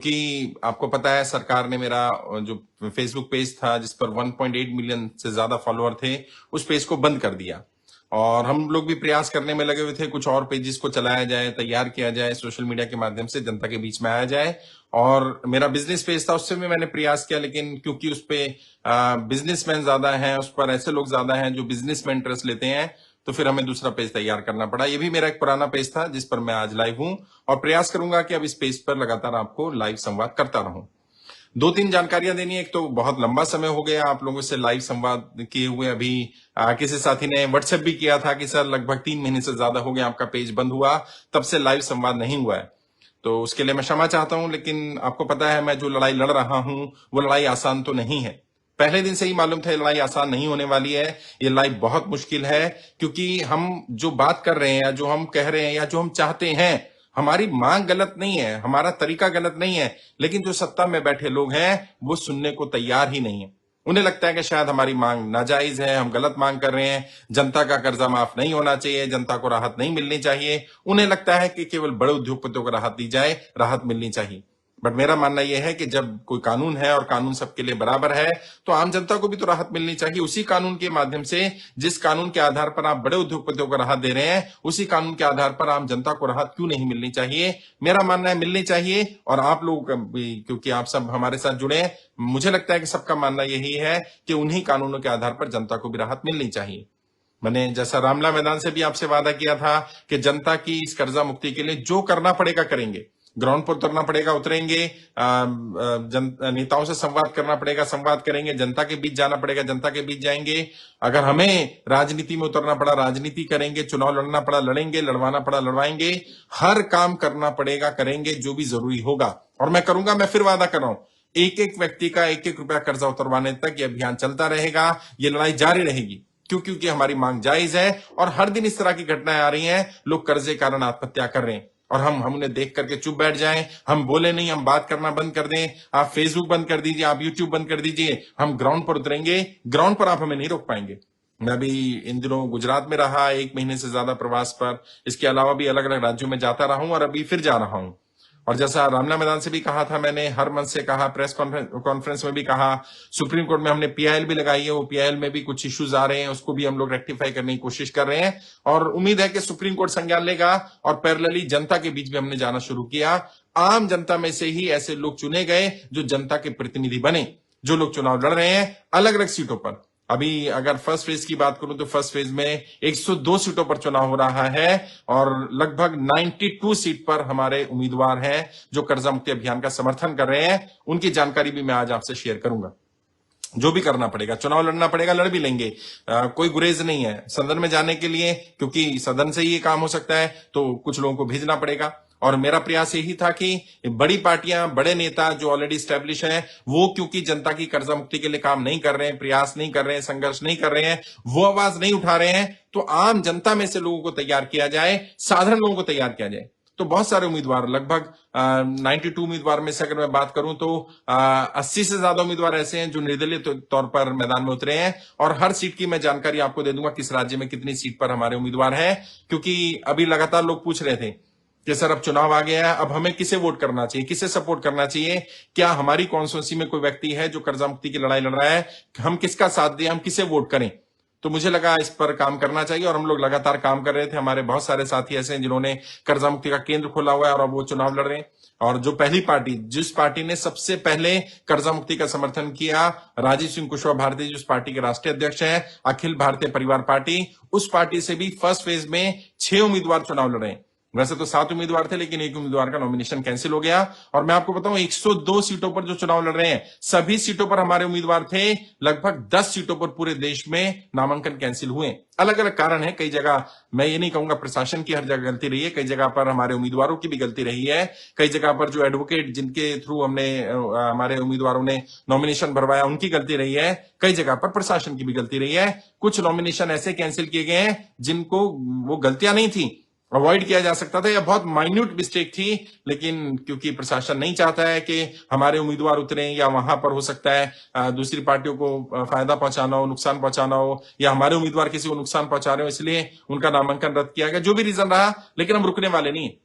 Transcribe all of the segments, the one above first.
कि आपको पता है सरकार ने मेरा जो फेसबुक पेज था जिस पर 1.8 मिलियन से ज्यादा फॉलोअर थे, उस पेज को बंद कर दिया। और हम लोग भी प्रयास करने में लगे हुए थे, कुछ और पेजेस को चलाया जाए, तैयार किया जाए, सोशल मीडिया के माध्यम से जनता के बीच में आया जाए। और मेरा बिजनेस पेज था, उससे भी मैंने प्रयास किया, लेकिन क्योंकि उस पे बिजनेसमैन ज्यादा हैं, उस पर ऐसे लोग ज्यादा हैं जो बिजनेस में इंटरेस्ट लेते हैं, तो फिर हमें दूसरा पेज तैयार करना पड़ा। ये भी मेरा एक पुराना पेज था जिस पर मैं आज लाइव हूं, और प्रयास करूंगा कि अब इस पेज पर लगातार आपको लाइव संवाद करता रहूं। दो तीन जानकारियां देनी है। एक तो बहुत लंबा समय हो गया आप लोगों से लाइव संवाद किए हुए। अभी किसी साथी ने व्हाट्सएप भी किया था कि सर लगभग 3 महीने से ज्यादा हो गया आपका पेज बंद हुआ, तब से लाइव संवाद नहीं हुआ है। तो उसके लिए मैं क्षमा चाहता हूं, लेकिन आपको पता है मैं जो लड़ाई लड़ रहा हूं वो लड़ाई आसान तो नहीं है। पहले दिन से ही मालूम था ये लड़ाई आसान नहीं होने वाली है, ये लड़ाई बहुत मुश्किल है, क्योंकि हम जो बात कर रहे हैं या जो हम कह रहे हैं या जो हम चाहते हैं, हमारी मांग गलत नहीं है, हमारा तरीका गलत नहीं है, लेकिन जो सत्ता में बैठे लोग हैं वो सुनने को तैयार ही नहीं है। उन्हें लगता है कि शायद हमारी मांग नाजायज है, हम गलत मांग कर रहे हैं, जनता का कर्जा माफ नहीं होना चाहिए, जनता को राहत नहीं मिलनी चाहिए। उन्हें लगता है कि केवल बड़े उद्योगपतियों को राहत दी जाए, राहत मिलनी चाहिए। बट मेरा मानना यह है कि जब कोई कानून है और कानून सबके लिए बराबर है, तो आम जनता को भी तो राहत मिलनी चाहिए। उसी कानून के माध्यम से, जिस कानून के आधार पर आप बड़े उद्योगपतियों को राहत दे रहे हैं, उसी कानून के आधार पर आम जनता को राहत क्यों नहीं मिलनी चाहिए? मेरा मानना है मिलनी चाहिए, और आप लोगों का भी, क्योंकि आप सब हमारे साथ जुड़े हैं, मुझे लगता है कि सबका मानना यही है कि उन्हीं कानूनों के आधार पर जनता को भी राहत मिलनी चाहिए। मैंने जैसा रामला मैदान से भी आपसे वादा किया था कि जनता की इस कर्जा मुक्ति के लिए जो करना पड़ेगा करेंगे। ग्राउंड पर उतरना पड़ेगा उतरेंगे, नेताओं से संवाद करना पड़ेगा संवाद करेंगे, जनता के बीच जाना पड़ेगा जनता के बीच जाएंगे। अगर हमें राजनीति में उतरना पड़ा राजनीति करेंगे, चुनाव लड़ना पड़ा लड़ेंगे, लड़वाना पड़ा लड़वाएंगे, हर काम करना पड़ेगा करेंगे, जो भी जरूरी होगा। और मैं करूंगा, मैं फिर वादा कर रहा हूं, एक एक व्यक्ति का 1-1 रुपया कर्जा उतरवाने तक ये अभियान चलता रहेगा, ये लड़ाई जारी रहेगी। क्यों? क्योंकि हमारी मांग जायज है, और हर दिन इस तरह की घटनाएं आ रही हैं, लोग कर्जे के कारण आत्महत्या कर रहे हैं, और हम उन्हें देख करके चुप बैठ जाएं, हम बोले नहीं, हम बात करना बंद कर दें। आप फेसबुक बंद कर दीजिए, आप यूट्यूब बंद कर दीजिए, हम ग्राउंड पर उतरेंगे, ग्राउंड पर आप हमें नहीं रोक पाएंगे। मैं भी इन दिनों गुजरात में रहा 1 महीने से ज्यादा प्रवास पर, इसके अलावा भी अलग अलग राज्यों में जाता रहा हूं, और अभी फिर जा रहा हूं। और जैसा रामला मैदान से भी कहा था, मैंने हर मंच से कहा, प्रेस कॉन्फ्रेंस में भी कहा, सुप्रीम कोर्ट में हमने पीआईएल भी लगाई है, वो पीआईएल में भी कुछ इश्यूज आ रहे हैं, उसको भी हम लोग रेक्टिफाई करने की कोशिश कर रहे हैं, और उम्मीद है कि सुप्रीम कोर्ट संज्ञान लेगा। और पैरेलली जनता के बीच भी हमने जाना शुरू किया। आम जनता में से ही ऐसे लोग चुने गए जो जनता के प्रतिनिधि बने, जो लोग चुनाव लड़ रहे हैं अलग अलग सीटों पर। अभी अगर फर्स्ट फेज की बात करूं तो फर्स्ट फेज में 102 सीटों पर चुनाव हो रहा है, और लगभग 92 सीट पर हमारे उम्मीदवार हैं जो कर्जा मुक्ति अभियान का समर्थन कर रहे हैं। उनकी जानकारी भी मैं आज आपसे शेयर करूंगा। जो भी करना पड़ेगा, चुनाव लड़ना पड़ेगा, लड़ भी लेंगे, कोई गुरेज नहीं है सदन में जाने के लिए, क्योंकि सदन से ही ये काम हो सकता है, तो कुछ लोगों को भेजना पड़ेगा। और मेरा प्रयास यही था कि बड़ी पार्टियां, बड़े नेता जो ऑलरेडी स्टैब्लिश हैं, वो क्योंकि जनता की कर्जा मुक्ति के लिए काम नहीं कर रहे हैं, प्रयास नहीं कर रहे हैं, संघर्ष नहीं कर रहे हैं, वो आवाज नहीं उठा रहे हैं, तो आम जनता में से लोगों को तैयार किया जाए, साधारण लोगों को तैयार किया जाए। तो बहुत सारे उम्मीदवार, लगभग 92 उम्मीदवार में से अगर मैं बात करूं तो 80 से ज्यादा उम्मीदवार ऐसे हैं जो निर्दलीय तौर पर मैदान में उतरे हैं। और हर सीट की मैं जानकारी आपको दे दूंगा, किस राज्य में कितनी सीट पर हमारे उम्मीदवार हैं, क्योंकि अभी लगातार लोग पूछ रहे थे कि सर अब चुनाव आ गया है, अब हमें किसे वोट करना चाहिए, किसे सपोर्ट करना चाहिए, क्या हमारी कॉन्स्टिट्यूंसी में कोई व्यक्ति है जो कर्जा मुक्ति की लड़ाई लड़ रहा है, हम किसका साथ दें, हम किसे वोट करें। तो मुझे लगा इस पर काम करना चाहिए, और हम लोग लगातार काम कर रहे थे। हमारे बहुत सारे साथी ऐसे हैं जिन्होंने कर्जा मुक्ति का केंद्र खोला हुआ है, और अब वो चुनाव लड़ रहे हैं। और जो पहली पार्टी, जिस पार्टी ने सबसे पहले कर्जा मुक्ति का समर्थन किया, राजीव सिंह कुशवाहा भारती जी उस पार्टी के राष्ट्रीय अध्यक्ष हैं, अखिल भारतीय परिवार पार्टी, उस पार्टी से भी फर्स्ट फेज में 6 उम्मीदवार चुनाव लड़ रहे हैं। वैसे तो 7 उम्मीदवार थे, लेकिन एक उम्मीदवार का नॉमिनेशन कैंसिल हो गया। और मैं आपको बताऊं, 102 सीटों पर जो चुनाव लड़ रहे हैं, सभी सीटों पर हमारे उम्मीदवार थे। लगभग 10 सीटों पर पूरे देश में नामांकन कैंसिल हुए। अलग अलग कारण है, कई जगह मैं ये नहीं कहूंगा प्रशासन की हर जगह गलती रही है, कई जगह पर हमारे उम्मीदवारों की भी गलती रही है, कई जगह पर जो एडवोकेट जिनके थ्रू हमने हमारे उम्मीदवारों ने नॉमिनेशन भरवाया उनकी गलती रही है, कई जगह पर प्रशासन की भी गलती रही है। कुछ नॉमिनेशन ऐसे कैंसिल किए गए हैं जिनको वो गलतियां नहीं थी, अवॉइड किया जा सकता था, या बहुत माइन्यूट मिस्टेक थी, लेकिन क्योंकि प्रशासन नहीं चाहता है कि हमारे उम्मीदवार उतरे, या वहां पर हो सकता है दूसरी पार्टियों को फायदा पहुंचाना हो, नुकसान पहुंचाना हो, या हमारे उम्मीदवार किसी को नुकसान पहुंचा रहे हो, इसलिए उनका नामांकन रद्द किया गया। जो भी रीजन रहा, लेकिन हम रुकने वाले नहीं है।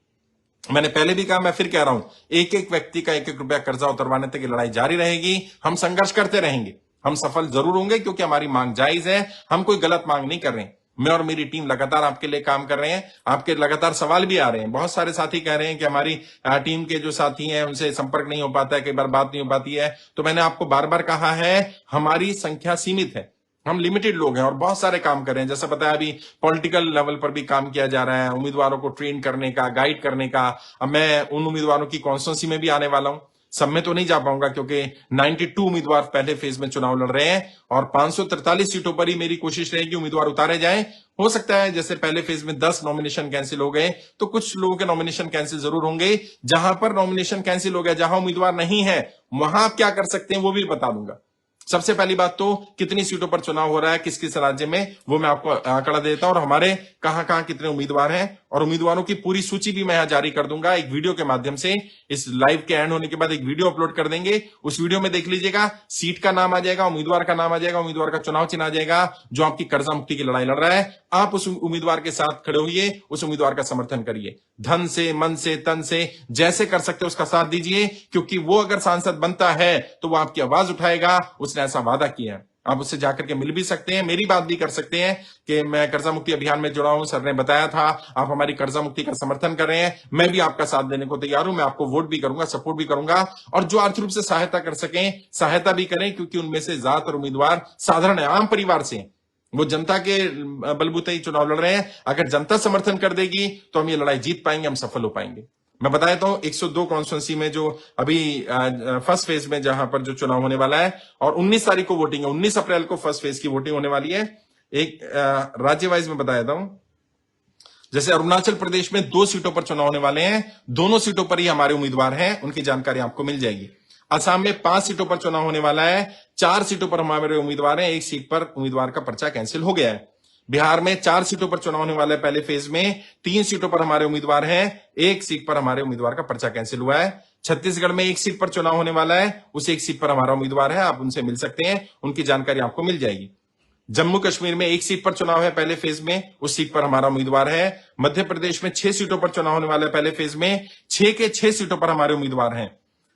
मैंने पहले भी कहा, मैं फिर कह रहा हूं, एक एक व्यक्ति का एक एक रुपया कर्जा उतरवाने तक ये लड़ाई जारी रहेगी। हम संघर्ष करते रहेंगे, हम सफल जरूर होंगे, क्योंकि हमारी मांग जायज है। हम कोई गलत मांग नहीं कर रहे हैं। मैं और मेरी टीम लगातार आपके लिए काम कर रहे हैं। आपके लगातार सवाल भी आ रहे हैं। बहुत सारे साथी कह रहे हैं कि हमारी टीम के जो साथी हैं उनसे संपर्क नहीं हो पाता है, कई बार बात नहीं हो पाती है। तो मैंने आपको बार बार कहा है, हमारी संख्या सीमित है, हम लिमिटेड लोग हैं और बहुत सारे काम कर रहे हैं। जैसा बताया, अभी पॉलिटिकल लेवल पर भी काम किया जा रहा है, उम्मीदवारों को ट्रेन करने का, गाइड करने का। अब मैं उन उम्मीदवारों की कॉन्स्टिट्यूंसी में भी आने वाला हूं। सब में तो नहीं जा पाऊंगा, क्योंकि 92 उम्मीदवार पहले फेज में चुनाव लड़ रहे हैं और 543 सीटों पर ही मेरी कोशिश रहेगी उम्मीदवार उतारे जाएं। हो सकता है जैसे पहले फेज में 10 नॉमिनेशन कैंसिल हो गए, तो कुछ लोगों के नॉमिनेशन कैंसिल जरूर होंगे। जहां पर नॉमिनेशन कैंसिल हो गया, जहां उम्मीदवार नहीं है, वहां आप क्या कर सकते हैं वो भी बता दूंगा। सबसे पहली बात तो कितनी सीटों पर चुनाव हो रहा है, किस किस राज्य में, वो मैं आपको आंकड़ा देता हूं, और हमारे कहां कहां कितने उम्मीदवार हैं, और उम्मीदवारों की पूरी सूची भी मैं यहां जारी कर दूंगा एक वीडियो के माध्यम से। इस लाइव के एंड होने के बाद एक वीडियो अपलोड कर देंगे। उस वीडियो में देख लीजिएगा, सीट का नाम आ जाएगा, उम्मीदवार का नाम आ जाएगा, उम्मीदवार का चुनाव चिन्ह आ जाएगा जो आपकी कर्जा मुक्ति की लड़ाई लड़ रहा है। आप उस उम्मीदवार के साथ खड़े होइए, उस उम्मीदवार का समर्थन करिए, धन से, मन से, तन से, जैसे कर सकते हो उसका साथ दीजिए, क्योंकि वो अगर सांसद बनता है तो वो आपकी आवाज उठाएगा। उसने ऐसा वादा किया है। आप उससे जाकर के मिल भी सकते हैं, मेरी बात भी कर सकते हैं कि मैं कर्जा मुक्ति अभियान में जुड़ा हूं, सर ने बताया था, आप हमारी कर्जा मुक्ति का समर्थन कर रहे हैं, मैं भी आपका साथ देने को तैयार हूं। मैं आपको वोट भी करूंगा, सपोर्ट भी करूंगा, और जो आर्थिक रूप से सहायता कर सकें सहायता भी करें, क्योंकि उनमें से ज्यादातर उम्मीदवार साधारण आम परिवार से हैं। वो जनता के बलबूते ही चुनाव लड़ रहे हैं। अगर जनता समर्थन कर देगी तो हम ये लड़ाई जीत पाएंगे, हम सफल हो पाएंगे। मैं बता देता हूं, 102 कॉन्स्टिट्यूंसी में जो अभी फर्स्ट फेज में जहां पर जो चुनाव होने वाला है, और 19 तारीख को वोटिंग है, 19 अप्रैल को फर्स्ट फेज की वोटिंग होने वाली है। एक राज्य वाइज में बता देता हूं, जैसे अरुणाचल प्रदेश में 2 सीटों पर चुनाव होने वाले हैं, दोनों सीटों पर ही हमारे उम्मीदवार हैं, उनकी जानकारी आपको मिल जाएगी। असम में 5 सीटों पर चुनाव होने वाला है, 4 सीटों पर हमारे उम्मीदवार हैं, 1 सीट पर उम्मीदवार का पर्चा कैंसिल हो गया है। बिहार में 4 सीटों पर चुनाव होने वाला है पहले फेज में, 3 सीटों पर हमारे उम्मीदवार हैं, 1 सीट पर हमारे उम्मीदवार का पर्चा कैंसिल हुआ है। छत्तीसगढ़ में 1 सीट पर चुनाव होने वाला है, उस 1 सीट पर हमारा उम्मीदवार है, आप उनसे मिल सकते हैं, उनकी जानकारी आपको मिल जाएगी। जम्मू कश्मीर में 1 सीट पर चुनाव है पहले फेज में, उस सीट पर हमारा उम्मीदवार है। मध्य प्रदेश में 6 सीटों पर चुनाव होने वाला है पहले फेज में, 6 के 6 सीटों पर हमारे उम्मीदवार हैं।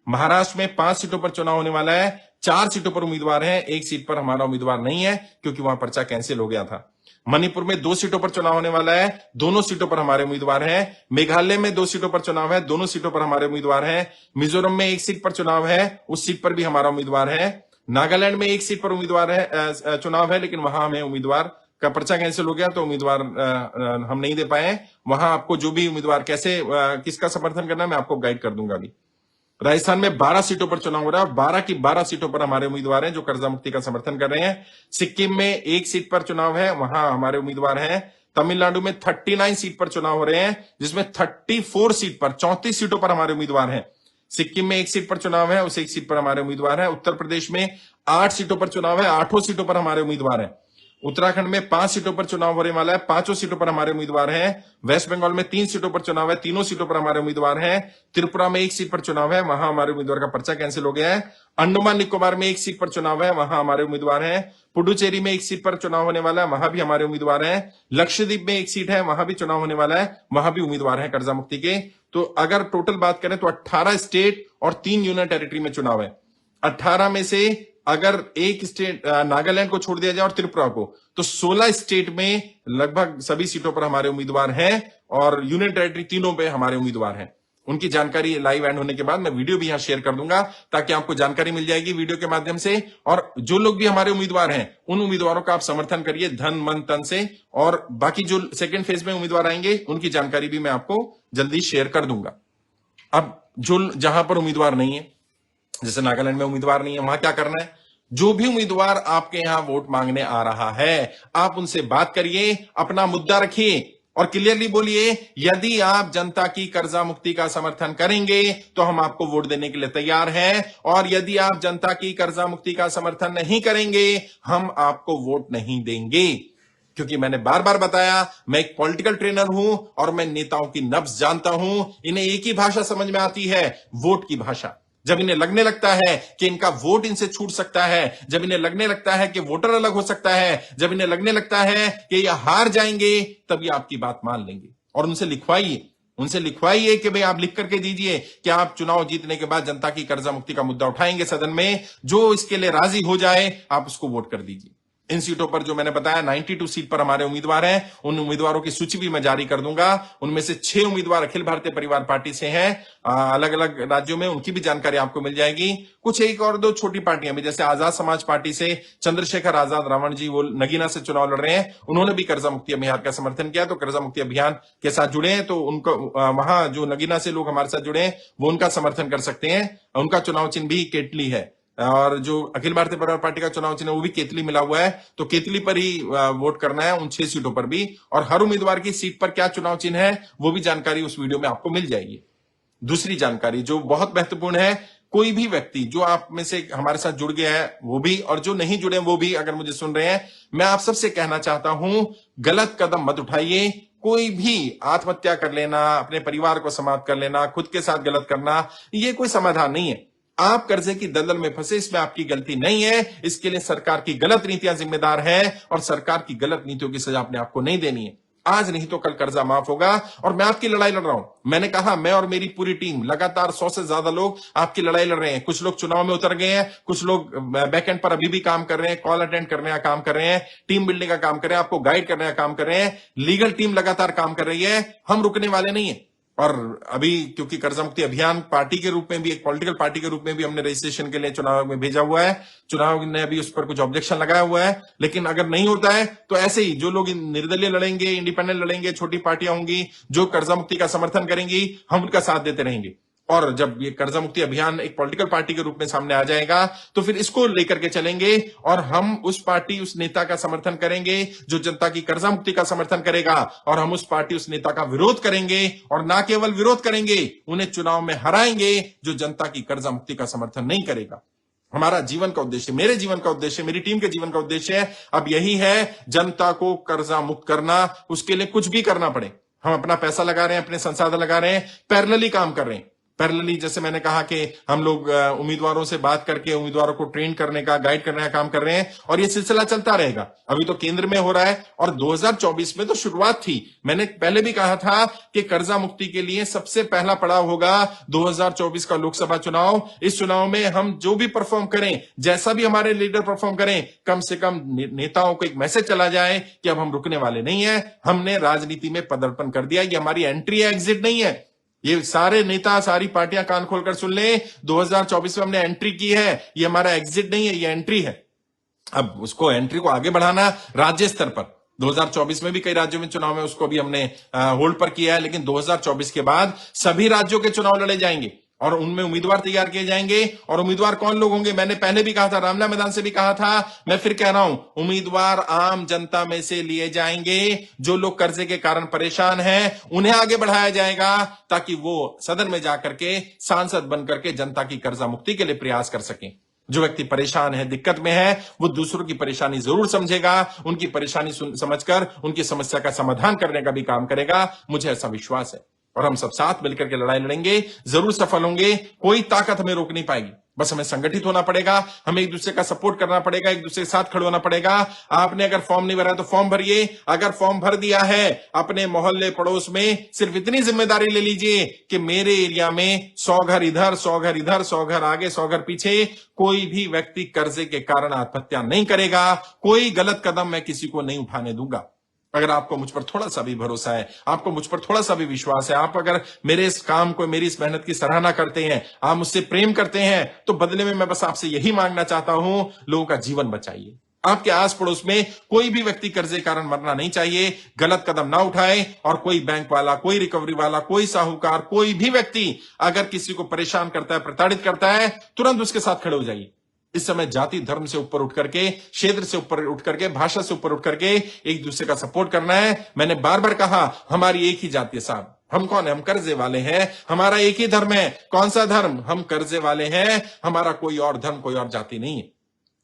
महाराष्ट्र में 5 सीटों पर चुनाव होने वाला है, 4 सीटों पर उम्मीदवार हैं, 1 सीट पर हमारा उम्मीदवार नहीं है, क्योंकि वहां पर्चा कैंसिल हो गया था। मणिपुर में 2 सीटों पर चुनाव होने वाला है, दोनों सीटों पर हमारे उम्मीदवार हैं। मेघालय में 2 सीटों पर चुनाव है, दोनों सीटों पर हमारे उम्मीदवार हैं। मिजोरम में 1 सीट पर चुनाव है, उस सीट पर भी हमारा उम्मीदवार है। नागालैंड में 1 सीट पर उम्मीदवार है, चुनाव है, लेकिन वहां हमें उम्मीदवार का पर्चा कैंसिल हो गया, तो उम्मीदवार हम नहीं दे पाए। वहां आपको जो भी उम्मीदवार कैसे किसका समर्थन करना है मैं आपको गाइड कर दूंगा अभी। राजस्थान में 12 सीटों पर चुनाव हो रहा है, 12 की 12 सीटों पर हमारे उम्मीदवार हैं जो कर्जा मुक्ति का समर्थन कर रहे हैं। सिक्किम में 1 सीट पर चुनाव है, वहां हमारे उम्मीदवार हैं। तमिलनाडु में 39 सीट पर चुनाव हो रहे हैं, जिसमें 34 सीट पर 34 सीटों पर हमारे उम्मीदवार हैं। सिक्किम में 1 सीट पर चुनाव है, उस 1 सीट पर हमारे उम्मीदवार हैं। उत्तर प्रदेश में 8 सीटों पर चुनाव है, 8 सीटों पर हमारे उम्मीदवार हैं। उत्तराखंड में 5 सीटों पर चुनाव होने वाला है, 5 सीटों पर हमारे उम्मीदवार हैं। वेस्ट बंगाल में 3 सीटों पर चुनाव है, 3 सीटों पर हमारे उम्मीदवार हैं। त्रिपुरा में 1 सीट पर चुनाव है, वहां हमारे उम्मीदवार का पर्चा कैंसिल हो गया है। अंडमान निकोबार में 1 सीट पर चुनाव है, वहां हमारे उम्मीदवार हैं। पुडुचेरी में 1 सीट पर चुनाव होने वाला है, वहां भी हमारे उम्मीदवार हैं। लक्षद्वीप में 1 सीट है, वहां भी चुनाव होने वाला है, वहां भी उम्मीदवार है कर्जा मुक्ति के। तो अगर टोटल बात करें तो 18 स्टेट और 3 यूनियन टेरिटरी में चुनाव है। 18 में से अगर एक स्टेट नागालैंड को छोड़ दिया जाए और त्रिपुरा को, तो 16 स्टेट में लगभग सभी सीटों पर हमारे उम्मीदवार हैं, और यूनियन टेरिटरी तीनों पे हमारे उम्मीदवार हैं। उनकी जानकारी लाइव एंड होने के बाद मैं वीडियो भी यहां शेयर कर दूंगा, ताकि आपको जानकारी मिल जाएगी वीडियो के माध्यम से। और जो लोग भी हमारे उम्मीदवार हैं, उन उम्मीदवारों का आप समर्थन करिए धन मन तन से, और बाकी जो सेकेंड फेज में उम्मीदवार आएंगे उनकी जानकारी भी मैं आपको जल्दी शेयर कर दूंगा। अब जो जहां पर उम्मीदवार नहीं है, जैसे नागालैंड में उम्मीदवार नहीं है, वहां क्या करना है? जो भी उम्मीदवार आपके यहां वोट मांगने आ रहा है, आप उनसे बात करिए, अपना मुद्दा रखिए और क्लियरली बोलिए, यदि आप जनता की कर्जा मुक्ति का समर्थन करेंगे तो हम आपको वोट देने के लिए तैयार हैं, और यदि आप जनता की कर्जा मुक्ति का समर्थन नहीं करेंगे, हम आपको वोट नहीं देंगे। क्योंकि मैंने बार बार बताया, मैं एक पॉलिटिकल ट्रेनर हूं और मैं नेताओं की नब्ज जानता हूं। इन्हें एक ही भाषा समझ में आती है, वोट की भाषा। जब इन्हें लगने लगता है कि इनका वोट इनसे छूट सकता है, जब इन्हें लगने लगता है कि वोटर अलग हो सकता है, जब इन्हें लगने लगता है कि ये हार जाएंगे, तब ये आपकी बात मान लेंगे। और उनसे लिखवाइए, उनसे लिखवाइए कि भाई आप लिख करके दीजिए कि आप चुनाव जीतने के बाद जनता की कर्जा मुक्ति का मुद्दा उठाएंगे सदन में। जो इसके लिए राजी हो जाए आप उसको वोट कर दीजिए। इन सीटों पर जो मैंने बताया 92 सीट पर हमारे उम्मीदवार हैं। उन उम्मीदवारों की सूची भी मैं जारी कर दूंगा। उनमें से 6 उम्मीदवार अखिल भारतीय परिवार पार्टी से हैं, अलग अलग राज्यों में। उनकी भी जानकारी आपको मिल जाएगी। कुछ एक और दो छोटी पार्टियां भी, जैसे आजाद समाज पार्टी से चंद्रशेखर आजाद रावण जी, वो नगीना से चुनाव लड़ रहे हैं। उन्होंने भी कर्जा मुक्ति अभियान का समर्थन किया। तो कर्जा मुक्ति अभियान के साथ जुड़े हैं तो उनको वहां जो नगीना से लोग हमारे साथ जुड़े हैं वो उनका समर्थन कर सकते हैं। उनका चुनाव चिन्ह भी केतली है और जो अखिल भारतीय परिवार पार्टी का चुनाव चिन्ह वो भी केतली मिला हुआ है। तो केतली पर ही वोट करना है, उन 6 सीटों पर भी। और हर उम्मीदवार की सीट पर क्या चुनाव चिन्ह है वो भी जानकारी उस वीडियो में आपको मिल जाएगी। दूसरी जानकारी जो बहुत महत्वपूर्ण है, कोई भी व्यक्ति जो आप में से हमारे साथ जुड़ गया है वो भी, और जो नहीं जुड़े वो भी अगर मुझे सुन रहे हैं, मैं आप सबसे कहना चाहता हूं, गलत कदम मत उठाइए। कोई भी आत्महत्या कर लेना, अपने परिवार को समाप्त कर लेना, खुद के साथ गलत करना, ये कोई समाधान नहीं है। आप कर्जे की दलदल में फंसे, इसमें आपकी गलती नहीं है। इसके लिए सरकार की गलत नीतियां जिम्मेदार है और सरकार की गलत नीतियों की सजा अपने आपको नहीं देनी है। आज नहीं तो कल कर्जा माफ होगा। और मैं आपकी लड़ाई लड़ रहा हूं। मैंने कहा, मैं और मेरी पूरी टीम लगातार 100 से ज्यादा लोग आपकी लड़ाई लड़ रहे हैं। कुछ लोग चुनाव में उतर गए हैं, कुछ लोग बैकएंड पर अभी भी काम कर रहे हैं, कॉल अटेंड करने का काम कर रहे हैं, टीम बिल्डिंग का काम कर रहे हैं, आपको गाइड करने का काम कर रहे हैं। लीगल टीम लगातार काम कर रही है। हम रुकने वाले नहीं है। और अभी क्योंकि कर्जा मुक्ति अभियान पार्टी के रूप में भी, एक पॉलिटिकल पार्टी के रूप में भी हमने रजिस्ट्रेशन के लिए चुनाव में भेजा हुआ है। चुनाव ने अभी उस पर कुछ ऑब्जेक्शन लगाया हुआ है। लेकिन अगर नहीं होता है तो ऐसे ही जो लोग निर्दलीय लड़ेंगे, इंडिपेंडेंट लड़ेंगे, छोटी पार्टियां होंगी जो कर्जा मुक्ति का समर्थन करेंगी, हम उनका साथ देते रहेंगे। और जब ये कर्जा मुक्ति अभियान एक पॉलिटिकल पार्टी के रूप में सामने आ जाएगा तो फिर इसको लेकर के चलेंगे और हम उस पार्टी, उस नेता का समर्थन करेंगे जो जनता की कर्जा मुक्ति का समर्थन करेगा। और हम उस पार्टी, उस नेता का विरोध करेंगे और ना केवल विरोध करेंगे, उन्हें चुनाव में हराएंगे जो जनता की कर्जा मुक्ति का समर्थन नहीं करेगा। हमारा जीवन का उद्देश्य, मेरे जीवन का उद्देश्य, मेरी टीम के जीवन का उद्देश्य अब यही है, जनता को कर्जा मुक्त करना। उसके लिए कुछ भी करना पड़े, हम अपना पैसा लगा रहे हैं, अपने संसाधन लगा रहे हैं, पैरेलली काम कर रहे हैं। पैरेलली, जैसे मैंने कहा कि हम लोग उम्मीदवारों से बात करके उम्मीदवारों को ट्रेन करने का, गाइड करने का काम कर रहे हैं और ये सिलसिला चलता रहेगा। अभी तो केंद्र में हो रहा है और 2024 में तो शुरुआत थी। मैंने पहले भी कहा था कि कर्जा मुक्ति के लिए सबसे पहला पड़ाव होगा 2024 का लोकसभा चुनाव। इस चुनाव में हम जो भी परफॉर्म करें, जैसा भी हमारे लीडर परफॉर्म करें, कम से कम नेताओं को एक मैसेज चला जाए कि अब हम रुकने वाले नहीं है। हमने राजनीति में पदार्पण कर दिया। ये हमारी एंट्री है, एग्जिट नहीं है। ये सारे नेता, सारी पार्टियां कान खोलकर सुन ले, 2024 में हमने एंट्री की है। ये हमारा एग्जिट नहीं है, ये एंट्री है। अब उसको, एंट्री को आगे बढ़ाना राज्य स्तर पर। 2024 में भी कई राज्यों में चुनाव है, उसको भी हमने होल्ड पर किया है। लेकिन 2024 के बाद सभी राज्यों के चुनाव लड़े जाएंगे और उनमें उम्मीदवार तैयार किए जाएंगे। और उम्मीदवार कौन लोग होंगे? मैंने पहले भी कहा था, रामलीला मैदान से भी कहा था, मैं फिर कह रहा हूं, उम्मीदवार आम जनता में से लिए जाएंगे। जो लोग कर्जे के कारण परेशान हैं उन्हें आगे बढ़ाया जाएगा ताकि वो सदन में जाकर के सांसद बनकर के जनता की कर्जा मुक्ति के लिए प्रयास कर सकें। जो व्यक्ति परेशान है, दिक्कत में है, वो दूसरों की परेशानी जरूर समझेगा, उनकी परेशानी समझकर उनकी समस्या का समाधान करने का भी काम करेगा। मुझे ऐसा विश्वास है और हम सब साथ मिलकर के लड़ाई लड़ेंगे, जरूर सफल होंगे। कोई ताकत हमें रोक नहीं पाएगी। बस हमें संगठित होना पड़ेगा, हमें एक दूसरे का सपोर्ट करना पड़ेगा, एक दूसरे के साथ खड़े होना पड़ेगा। आपने अगर फॉर्म नहीं भरा तो फॉर्म भरिए। अगर फॉर्म भर दिया है, अपने मोहल्ले पड़ोस में सिर्फ इतनी जिम्मेदारी ले लीजिए कि मेरे एरिया में 100 घर इधर, 100 घर इधर, 100 घर आगे, 100 घर पीछे, कोई भी व्यक्ति कर्जे के कारण आत्महत्या नहीं करेगा। कोई गलत कदम मैं किसी को नहीं उठाने दूंगा। अगर आपको मुझ पर थोड़ा सा भी भरोसा है, आपको मुझ पर थोड़ा सा भी विश्वास है, आप अगर मेरे इस काम को, मेरी इस मेहनत की सराहना करते हैं, आप मुझसे प्रेम करते हैं, तो बदले में मैं बस आपसे यही मांगना चाहता हूं, लोगों का जीवन बचाइए। आपके आस पड़ोस में कोई भी व्यक्ति कर्जे के कारण मरना नहीं चाहिए। गलत कदम ना उठाए। और कोई बैंक वाला, कोई रिकवरी वाला, कोई साहूकार, कोई भी व्यक्ति अगर किसी को परेशान करता है, प्रताड़ित करता है, तुरंत उसके साथ खड़े हो जाइए। इस समय जाति धर्म से ऊपर उठ करके, क्षेत्र से ऊपर उठ करके, भाषा से ऊपर उठ करके एक दूसरे का सपोर्ट करना है। मैंने बार बार कहा, हमारी एक ही जाति है साहब। हम कौन है? हम कर्जे वाले हैं। हमारा एक ही धर्म है। कौन सा धर्म? हम कर्जे वाले हैं। हमारा कोई और धर्म, कोई और जाति नहीं है।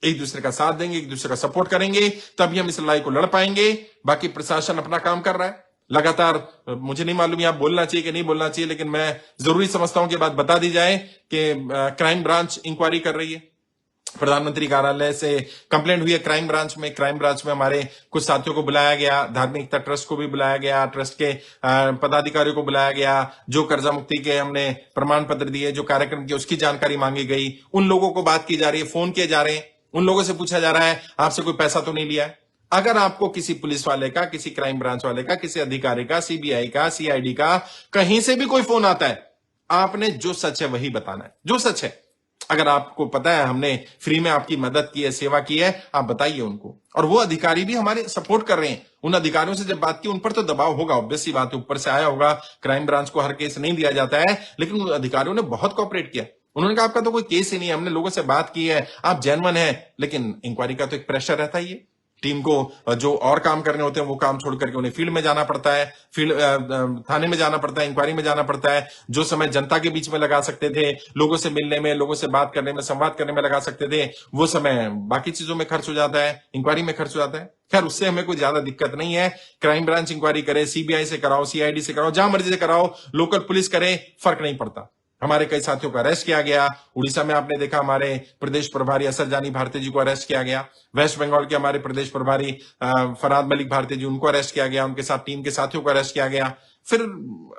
एक दूसरे का साथ देंगे, एक दूसरे का सपोर्ट करेंगे, तभी हम इस लड़ाई को लड़ पाएंगे। बाकी प्रशासन अपना काम कर रहा है लगातार। मुझे नहीं मालूम यहां बोलना चाहिए कि नहीं बोलना चाहिए, लेकिन मैं जरूरी समझता हूं कि बात बता दी जाए कि क्राइम ब्रांच इंक्वायरी कर रही है। प्रधानमंत्री कार्यालय से कंप्लेंट हुई है क्राइम ब्रांच में हमारे कुछ साथियों को बुलाया गया, धार्मिक एकता ट्रस्ट को भी बुलाया गया, ट्रस्ट के पदाधिकारियों को बुलाया गया, जो कर्जा मुक्ति के हमने प्रमाण पत्र दिए, जो कार्यक्रम किए उसकी जानकारी मांगी गई, उन लोगों को बात की जा रही है, फोन किए जा रहे हैं, उन लोगों से पूछा जा रहा है आपसे कोई पैसा तो नहीं लिया है। अगर आपको किसी पुलिस वाले का, किसी क्राइम ब्रांच वाले का, किसी अधिकारी का, सीबीआई का, सीआईडी का, कहीं से भी कोई फोन आता है, आपने जो सच है वही बताना है, जो सच है। अगर आपको पता है हमने फ्री में आपकी मदद की है, सेवा की है, आप बताइए उनको। और वो अधिकारी भी हमारे सपोर्ट कर रहे हैं। उन अधिकारियों से जब बात की, उन पर तो दबाव होगा, ऑब्वियस सी बात है, ऊपर से आया होगा, क्राइम ब्रांच को हर केस नहीं दिया जाता है, लेकिन उन अधिकारियों ने बहुत कोऑपरेट किया। उन्होंने कहा आपका तो कोई केस ही नहीं है, हमने लोगों से बात की है, आप जेन्युइन है, लेकिन इंक्वायरी का तो एक प्रेशर रहता ही है। टीम को जो और काम करने होते हैं वो काम छोड़ करके उन्हें फील्ड में जाना पड़ता है, थाने में जाना पड़ता है, इंक्वायरी में जाना पड़ता है। जो समय जनता के बीच में लगा सकते थे, लोगों से मिलने में, लोगों से बात करने में, संवाद करने में लगा सकते थे, वो समय बाकी चीजों में खर्च हो जाता है, इंक्वायरी में खर्च हो जाता है। खैर, उससे हमें कोई ज्यादा दिक्कत नहीं है। क्राइम ब्रांच इंक्वायरी करे, सीबीआई से कराओ, सीआईडी से कराओ, जहां मर्जी से कराओ, लोकल पुलिस करे, फर्क नहीं पड़ता। हमारे कई साथियों को अरेस्ट किया गया। उड़ीसा में आपने देखा हमारे प्रदेश प्रभारी असर जानी भारती जी को अरेस्ट किया गया। वेस्ट बंगाल के हमारे प्रदेश प्रभारी फरहाद मलिक भारती जी, उनको अरेस्ट किया गया, उनके साथ टीम के साथियों को अरेस्ट किया गया। फिर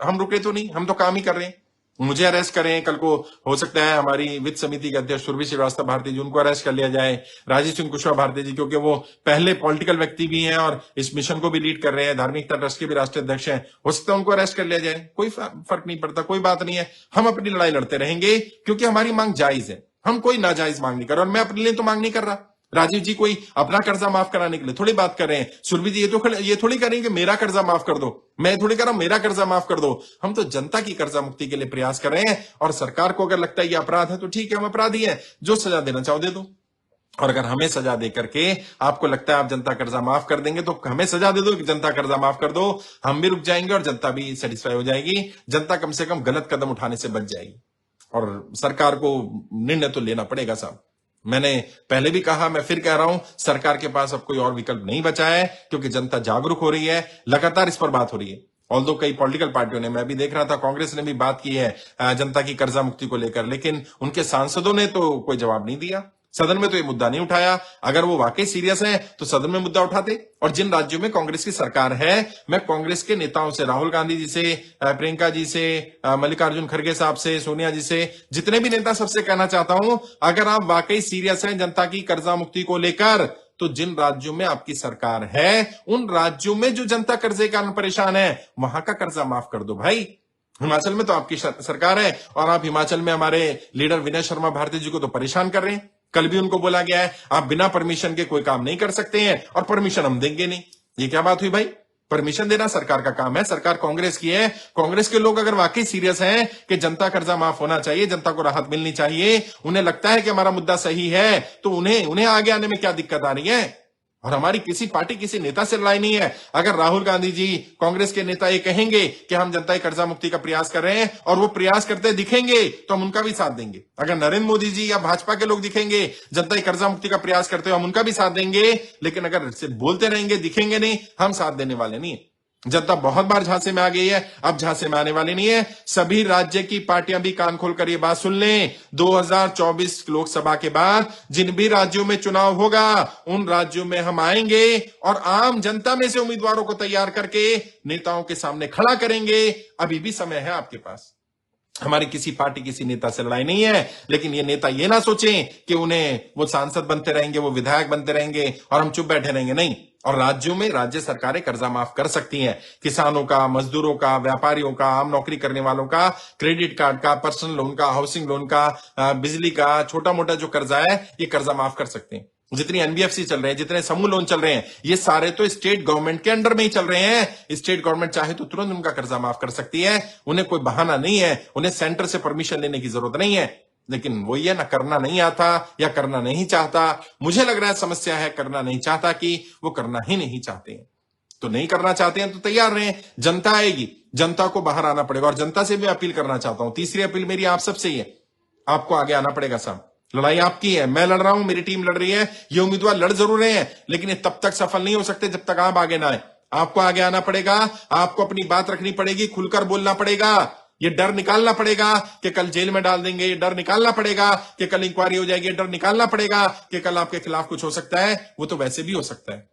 हम रुके तो नहीं, हम तो काम ही कर रहे हैं। मुझे अरेस्ट करें, कल को हो सकता है हमारी वित्त समिति के अध्यक्ष सुरभि श्रीवास्तव भारती जी, उनको अरेस्ट कर लिया जाए, राजीव सिंह कुशवाहा भारती जी, क्योंकि वो पहले पॉलिटिकल व्यक्ति भी हैं और इस मिशन को भी लीड कर रहे हैं, धार्मिक एकता ट्रस्ट के भी राष्ट्रीय अध्यक्ष हैं, हो सकता है उनको अरेस्ट कर लिया जाए। कोई फर्क नहीं पड़ता, कोई बात नहीं है। हम अपनी लड़ाई लड़ते रहेंगे, क्योंकि हमारी मांग जायज है। हम कोई नाजायज मांग नहीं कर रहे, और मैं अपने लिए तो मांग नहीं कर रहा। राजीव जी कोई अपना कर्जा माफ कराने के लिए थोड़ी बात कर रहे हैं। सुरभि जी ये थोड़ी करेंगे मेरा कर्जा माफ कर दो, मैं थोड़ी कर रहा हूं मेरा कर्जा माफ कर दो। हम तो जनता की कर्जा मुक्ति के लिए प्रयास कर रहे हैं, और सरकार को अगर लगता है ये अपराध है तो ठीक है, हम अपराधी हैं, जो सजा देना चाहो दे दो। और अगर हमें सजा दे करके आपको लगता है आप जनता कर्जा माफ कर देंगे, तो हमें सजा दे दो कि जनता कर्जा माफ कर दो, हम भी रुक जाएंगे और जनता भी सेटिस्फाई हो जाएगी। जनता कम से कम गलत कदम उठाने से बच जाएगी। और सरकार को निर्णय तो लेना पड़ेगा साहब। मैंने पहले भी कहा, मैं फिर कह रहा हूं, सरकार के पास अब कोई और विकल्प नहीं बचा है, क्योंकि जनता जागरूक हो रही है, लगातार इस पर बात हो रही है। ऑल्दो कई पॉलिटिकल पार्टियों ने, मैं भी देख रहा था, कांग्रेस ने भी बात की है जनता की कर्जा मुक्ति को लेकर, लेकिन उनके सांसदों ने तो कोई जवाब नहीं दिया। सदन में तो ये मुद्दा नहीं उठाया। अगर वो वाकई सीरियस है तो सदन में मुद्दा उठाते। और जिन राज्यों में कांग्रेस की सरकार है, मैं कांग्रेस के नेताओं से, राहुल गांधी जी से, प्रियंका जी से, मल्लिकार्जुन खड़गे साहब से, सोनिया जी से, जितने भी नेता, सबसे कहना चाहता हूं, अगर आप वाकई सीरियस हैं जनता की कर्जा मुक्ति को लेकर, तो जिन राज्यों में आपकी सरकार है, उन राज्यों में जो जनता कर्जे के कारण परेशान है, वहां का कर्जा माफ कर दो भाई। हिमाचल में तो आपकी सरकार है, और आप हिमाचल में हमारे लीडर विनय शर्मा भारती जी को तो परेशान कर रहे हैं। कल भी उनको बोला गया है आप बिना परमिशन के कोई काम नहीं कर सकते हैं, और परमिशन हम देंगे नहीं। ये क्या बात हुई भाई? परमिशन देना सरकार का काम है, सरकार कांग्रेस की है। कांग्रेस के लोग अगर वाकई सीरियस हैं कि जनता कर्जा माफ होना चाहिए, जनता को राहत मिलनी चाहिए, उन्हें लगता है कि हमारा मुद्दा सही है, तो उन्हें आगे आने में क्या दिक्कत आ रही है? और हमारी किसी पार्टी, किसी नेता से लड़ाई नहीं है। अगर राहुल गांधी जी, कांग्रेस के नेता ये कहेंगे कि हम जनता की कर्जा मुक्ति का प्रयास कर रहे हैं, और वो प्रयास करते दिखेंगे, तो हम उनका भी साथ देंगे। अगर नरेंद्र मोदी जी या भाजपा के लोग दिखेंगे जनता की कर्जा मुक्ति का प्रयास करते हो, हम उनका भी साथ देंगे। लेकिन अगर सिर्फ बोलते रहेंगे, दिखेंगे नहीं, हम साथ देने वाले नहीं है। जनता बहुत बार झांसे में आ गई है, अब झांसे में आने वाली नहीं है। सभी राज्य की पार्टियां भी कान खोलकर ये बात सुन लें, 2024 लोकसभा के बाद जिन भी राज्यों में चुनाव होगा, उन राज्यों में हम आएंगे और आम जनता में से उम्मीदवारों को तैयार करके नेताओं के सामने खड़ा करेंगे। अभी भी समय है आपके पास। हमारी किसी पार्टी, किसी नेता से लड़ाई नहीं है, लेकिन ये नेता ये ना सोचें कि उन्हें वो सांसद बनते रहेंगे, वो विधायक बनते रहेंगे और हम चुप बैठे रहेंगे। नहीं। और राज्यों में राज्य सरकारें कर्जा माफ कर सकती हैं। किसानों का, मजदूरों का, व्यापारियों का, आम नौकरी करने वालों का, क्रेडिट कार्ड का, पर्सनल लोन का, हाउसिंग लोन का, बिजली का, छोटा मोटा जो कर्जा है, ये कर्जा माफ कर सकते हैं। जितनी एनबीएफसी चल रहे हैं, जितने समूह लोन चल रहे हैं, ये सारे तो स्टेट गवर्नमेंट के अंडर में ही चल रहे हैं। स्टेट गवर्नमेंट चाहे तो तुरंत उनका कर्जा माफ कर सकती है। उन्हें कोई बहाना नहीं है, उन्हें सेंटर से परमिशन लेने की जरूरत नहीं है। लेकिन वो ये ना करना नहीं आता या करना नहीं चाहता। मुझे लग रहा है समस्या है करना नहीं चाहता, कि वो करना ही नहीं चाहते हैं। तो नहीं करना चाहते हैं तो तैयार रहे, जनता आएगी, जनता को बाहर आना पड़ेगा। और जनता से भी अपील करना चाहता हूं, तीसरी अपील मेरी आप सबसे ही है, आपको आगे आना पड़ेगा साहब। लड़ाई आपकी है, मैं लड़ रहा हूं, मेरी टीम लड़ रही है, ये उम्मीदवार लड़ जरूर रहे हैं, लेकिन ये तब तक सफल नहीं हो सकते जब तक आप आगे ना आए। आपको आगे आना पड़ेगा, आपको अपनी बात रखनी पड़ेगी, खुलकर बोलना पड़ेगा। ये डर निकालना पड़ेगा कि कल जेल में डाल देंगे, ये डर निकालना पड़ेगा कि कल इंक्वायरी हो जाएगी, ये डर निकालना पड़ेगा कि कल आपके खिलाफ कुछ हो सकता है। वो तो वैसे भी हो सकता है।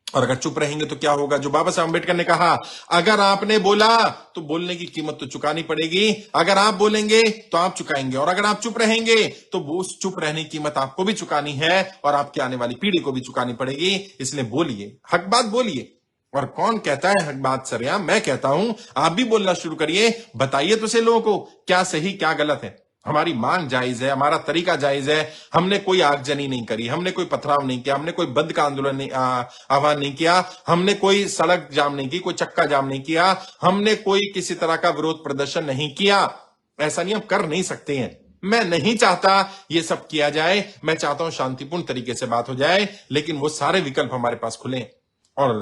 और अगर चुप रहेंगे तो क्या होगा? जो बाबा साहब अम्बेडकर ने कहा, अगर आपने बोला तो बोलने की कीमत तो चुकानी पड़ेगी, अगर आप बोलेंगे तो आप चुकाएंगे, और अगर आप चुप रहेंगे तो वो चुप रहने की कीमत आपको भी चुकानी है और आपकी आने वाली पीढ़ी को भी चुकानी पड़ेगी। इसलिए बोलिए, हक बात बोलिए। और कौन कहता है हक बात सरेआम? मैं कहता हूं, आप भी बोलना शुरू करिए। बताइए तो से लोगों को क्या सही क्या गलत है। हमारी मांग जायज है, हमारा तरीका जायज है। हमने कोई आगजनी नहीं करी, हमने कोई पथराव नहीं किया, हमने कोई बंद का आंदोलन नहीं आह्वान नहीं किया, हमने कोई सड़क जाम नहीं की, कोई चक्का जाम नहीं किया, हमने कोई किसी तरह का विरोध प्रदर्शन नहीं किया। ऐसा नहीं हम कर नहीं सकते हैं। मैं नहीं चाहता ये सब किया जाए, मैं चाहता हूं शांतिपूर्ण तरीके से बात हो जाए, लेकिन वो सारे विकल्प हमारे पास खुले हैं। और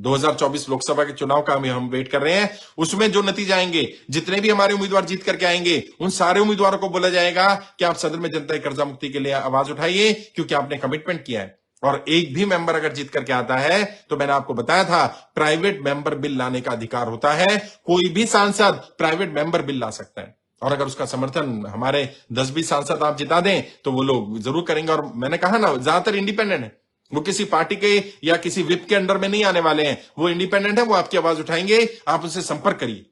2024 लोकसभा के चुनाव का हम वेट कर रहे हैं। उसमें जो नतीजे आएंगे, जितने भी हमारे उम्मीदवार जीत करके आएंगे, उन सारे उम्मीदवारों को बोला जाएगा कि आप सदन में जनता की कर्जा मुक्ति के लिए आवाज उठाइए, क्योंकि आपने कमिटमेंट किया है। और एक भी मेंबर अगर जीत करके आता है तो मैंने आपको बताया था, प्राइवेट मेंबर बिल लाने का अधिकार होता है। कोई भी सांसद प्राइवेट मेंबर बिल ला सकता है, और अगर उसका समर्थन हमारे 10-20 सांसद आप जिता दें तो वो लोग जरूर करेंगे। और मैंने कहा ना, ज्यादातर इंडिपेंडेंट है, वो किसी पार्टी के या किसी विप के अंडर में नहीं आने वाले हैं, वो इंडिपेंडेंट है, वो आपकी आवाज उठाएंगे। आप उनसे संपर्क करिए।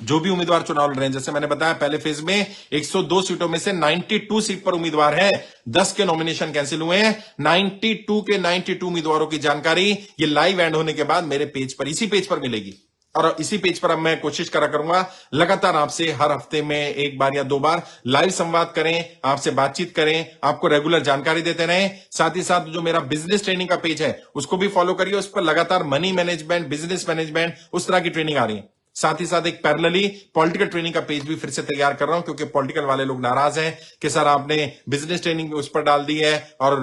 जो भी उम्मीदवार चुनाव लड़ रहे हैं, जैसे मैंने बताया, पहले फेज में 102 सीटों में से 92 सीट पर उम्मीदवार है, 10 के नॉमिनेशन कैंसिल हुए हैं। 92 के 92 उम्मीदवारों की जानकारी ये लाइव एंड होने के बाद मेरे पेज पर, इसी पेज पर मिलेगी। और इसी पेज पर अब मैं कोशिश करा करूंगा लगातार आपसे हर हफ्ते में एक बार या 2 बार लाइव संवाद करें, आपसे बातचीत करें, आपको रेगुलर जानकारी देते रहें। साथ ही साथ जो मेरा बिजनेस ट्रेनिंग का पेज है उसको भी फॉलो करिए, उस पर लगातार मनी मैनेजमेंट, बिजनेस मैनेजमेंट, उस तरह की ट्रेनिंग आ रही है। साथ ही साथ एक पैरेलली पॉलिटिकल ट्रेनिंग का पेज भी फिर से तैयार कर रहा हूं, क्योंकि पॉलिटिकल वाले लोग नाराज हैं कि सर आपने बिजनेस ट्रेनिंग उस पर डाल दी है और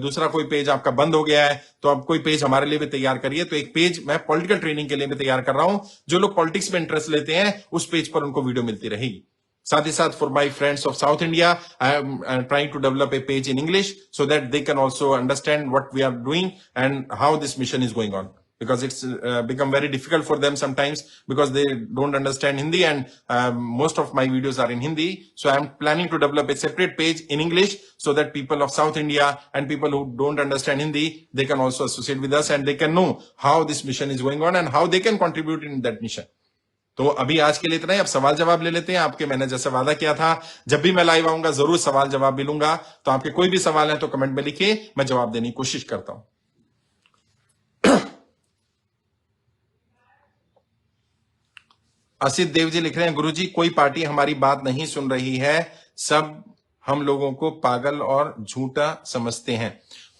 दूसरा कोई पेज आपका बंद हो गया है, तो अब कोई पेज हमारे लिए भी तैयार करिए। तो एक पेज मैं पॉलिटिकल ट्रेनिंग के लिए भी तैयार कर रहा हूं। जो लोग पॉलिटिक्स में इंटरेस्ट लेते हैं उस पेज पर उनको वीडियो मिलती रहेगी। साथ ही साथ for my friends of South India, I am trying to develop a page in English so that they can also understand what we are doing and how this mission is going on, because it's become very difficult for them sometimes because they don't understand Hindi, and most of my videos are in Hindi. So I'm planning to develop a separate page in English so that people of South India and people who don't understand Hindi, they can also associate with us and they can know how this mission is going on and how they can contribute in that mission. तो अभी आज के लिए इतना ही। अब सवाल जवाब ले लेते हैं आपके। मैंने जैसे वादा किया था, जब भी मैं लाइव आऊंगा जरूर सवाल जवाब भी लूंगा। तो आपके कोई भी सवाल है तो कमेंट में लिखिए, मैं जवाब देने की कोशिश करता हूं। असित देव जी लिख रहे हैं, गुरुजी कोई पार्टी हमारी बात नहीं सुन रही है, सब हम लोगों को पागल और झूठा समझते हैं।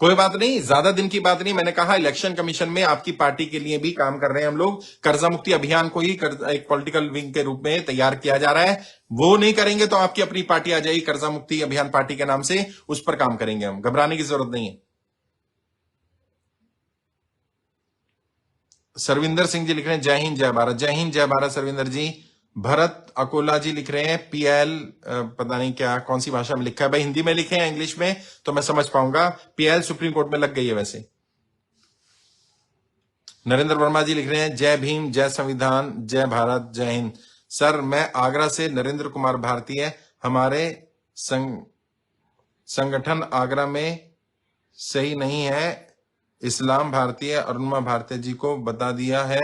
कोई बात नहीं, ज्यादा दिन की बात नहीं। मैंने कहा इलेक्शन कमीशन में आपकी पार्टी के लिए भी काम कर रहे हैं हम लोग। कर्जा मुक्ति अभियान को ही एक पॉलिटिकल विंग के रूप में तैयार किया जा रहा है। वो नहीं करेंगे तो आपकी अपनी पार्टी आ जाएगी, कर्जा मुक्ति अभियान पार्टी के नाम से, उस पर काम करेंगे हम। घबराने की जरूरत नहीं है। सरविंदर सिंह जी लिख रहे हैं, जय हिंद जय भारत। जय हिंद जय भारत सरविंदर जी। भरत अकोला जी लिख रहे हैं, पीएल, पता नहीं क्या कौन सी भाषा में लिखा है भाई, हिंदी में लिखे हैं इंग्लिश में तो मैं समझ पाऊंगा। पीएल सुप्रीम कोर्ट में लग गई है वैसे। नरेंद्र वर्मा जी लिख रहे हैं, जय भीम जय संविधान जय भारत जय हिंद। सर मैं आगरा से नरेंद्र कुमार भारतीय, हमारे संगठन आगरा में सही नहीं है, इस्लाम भारतीय अरुणिमा भारतीय जी को बता दिया है,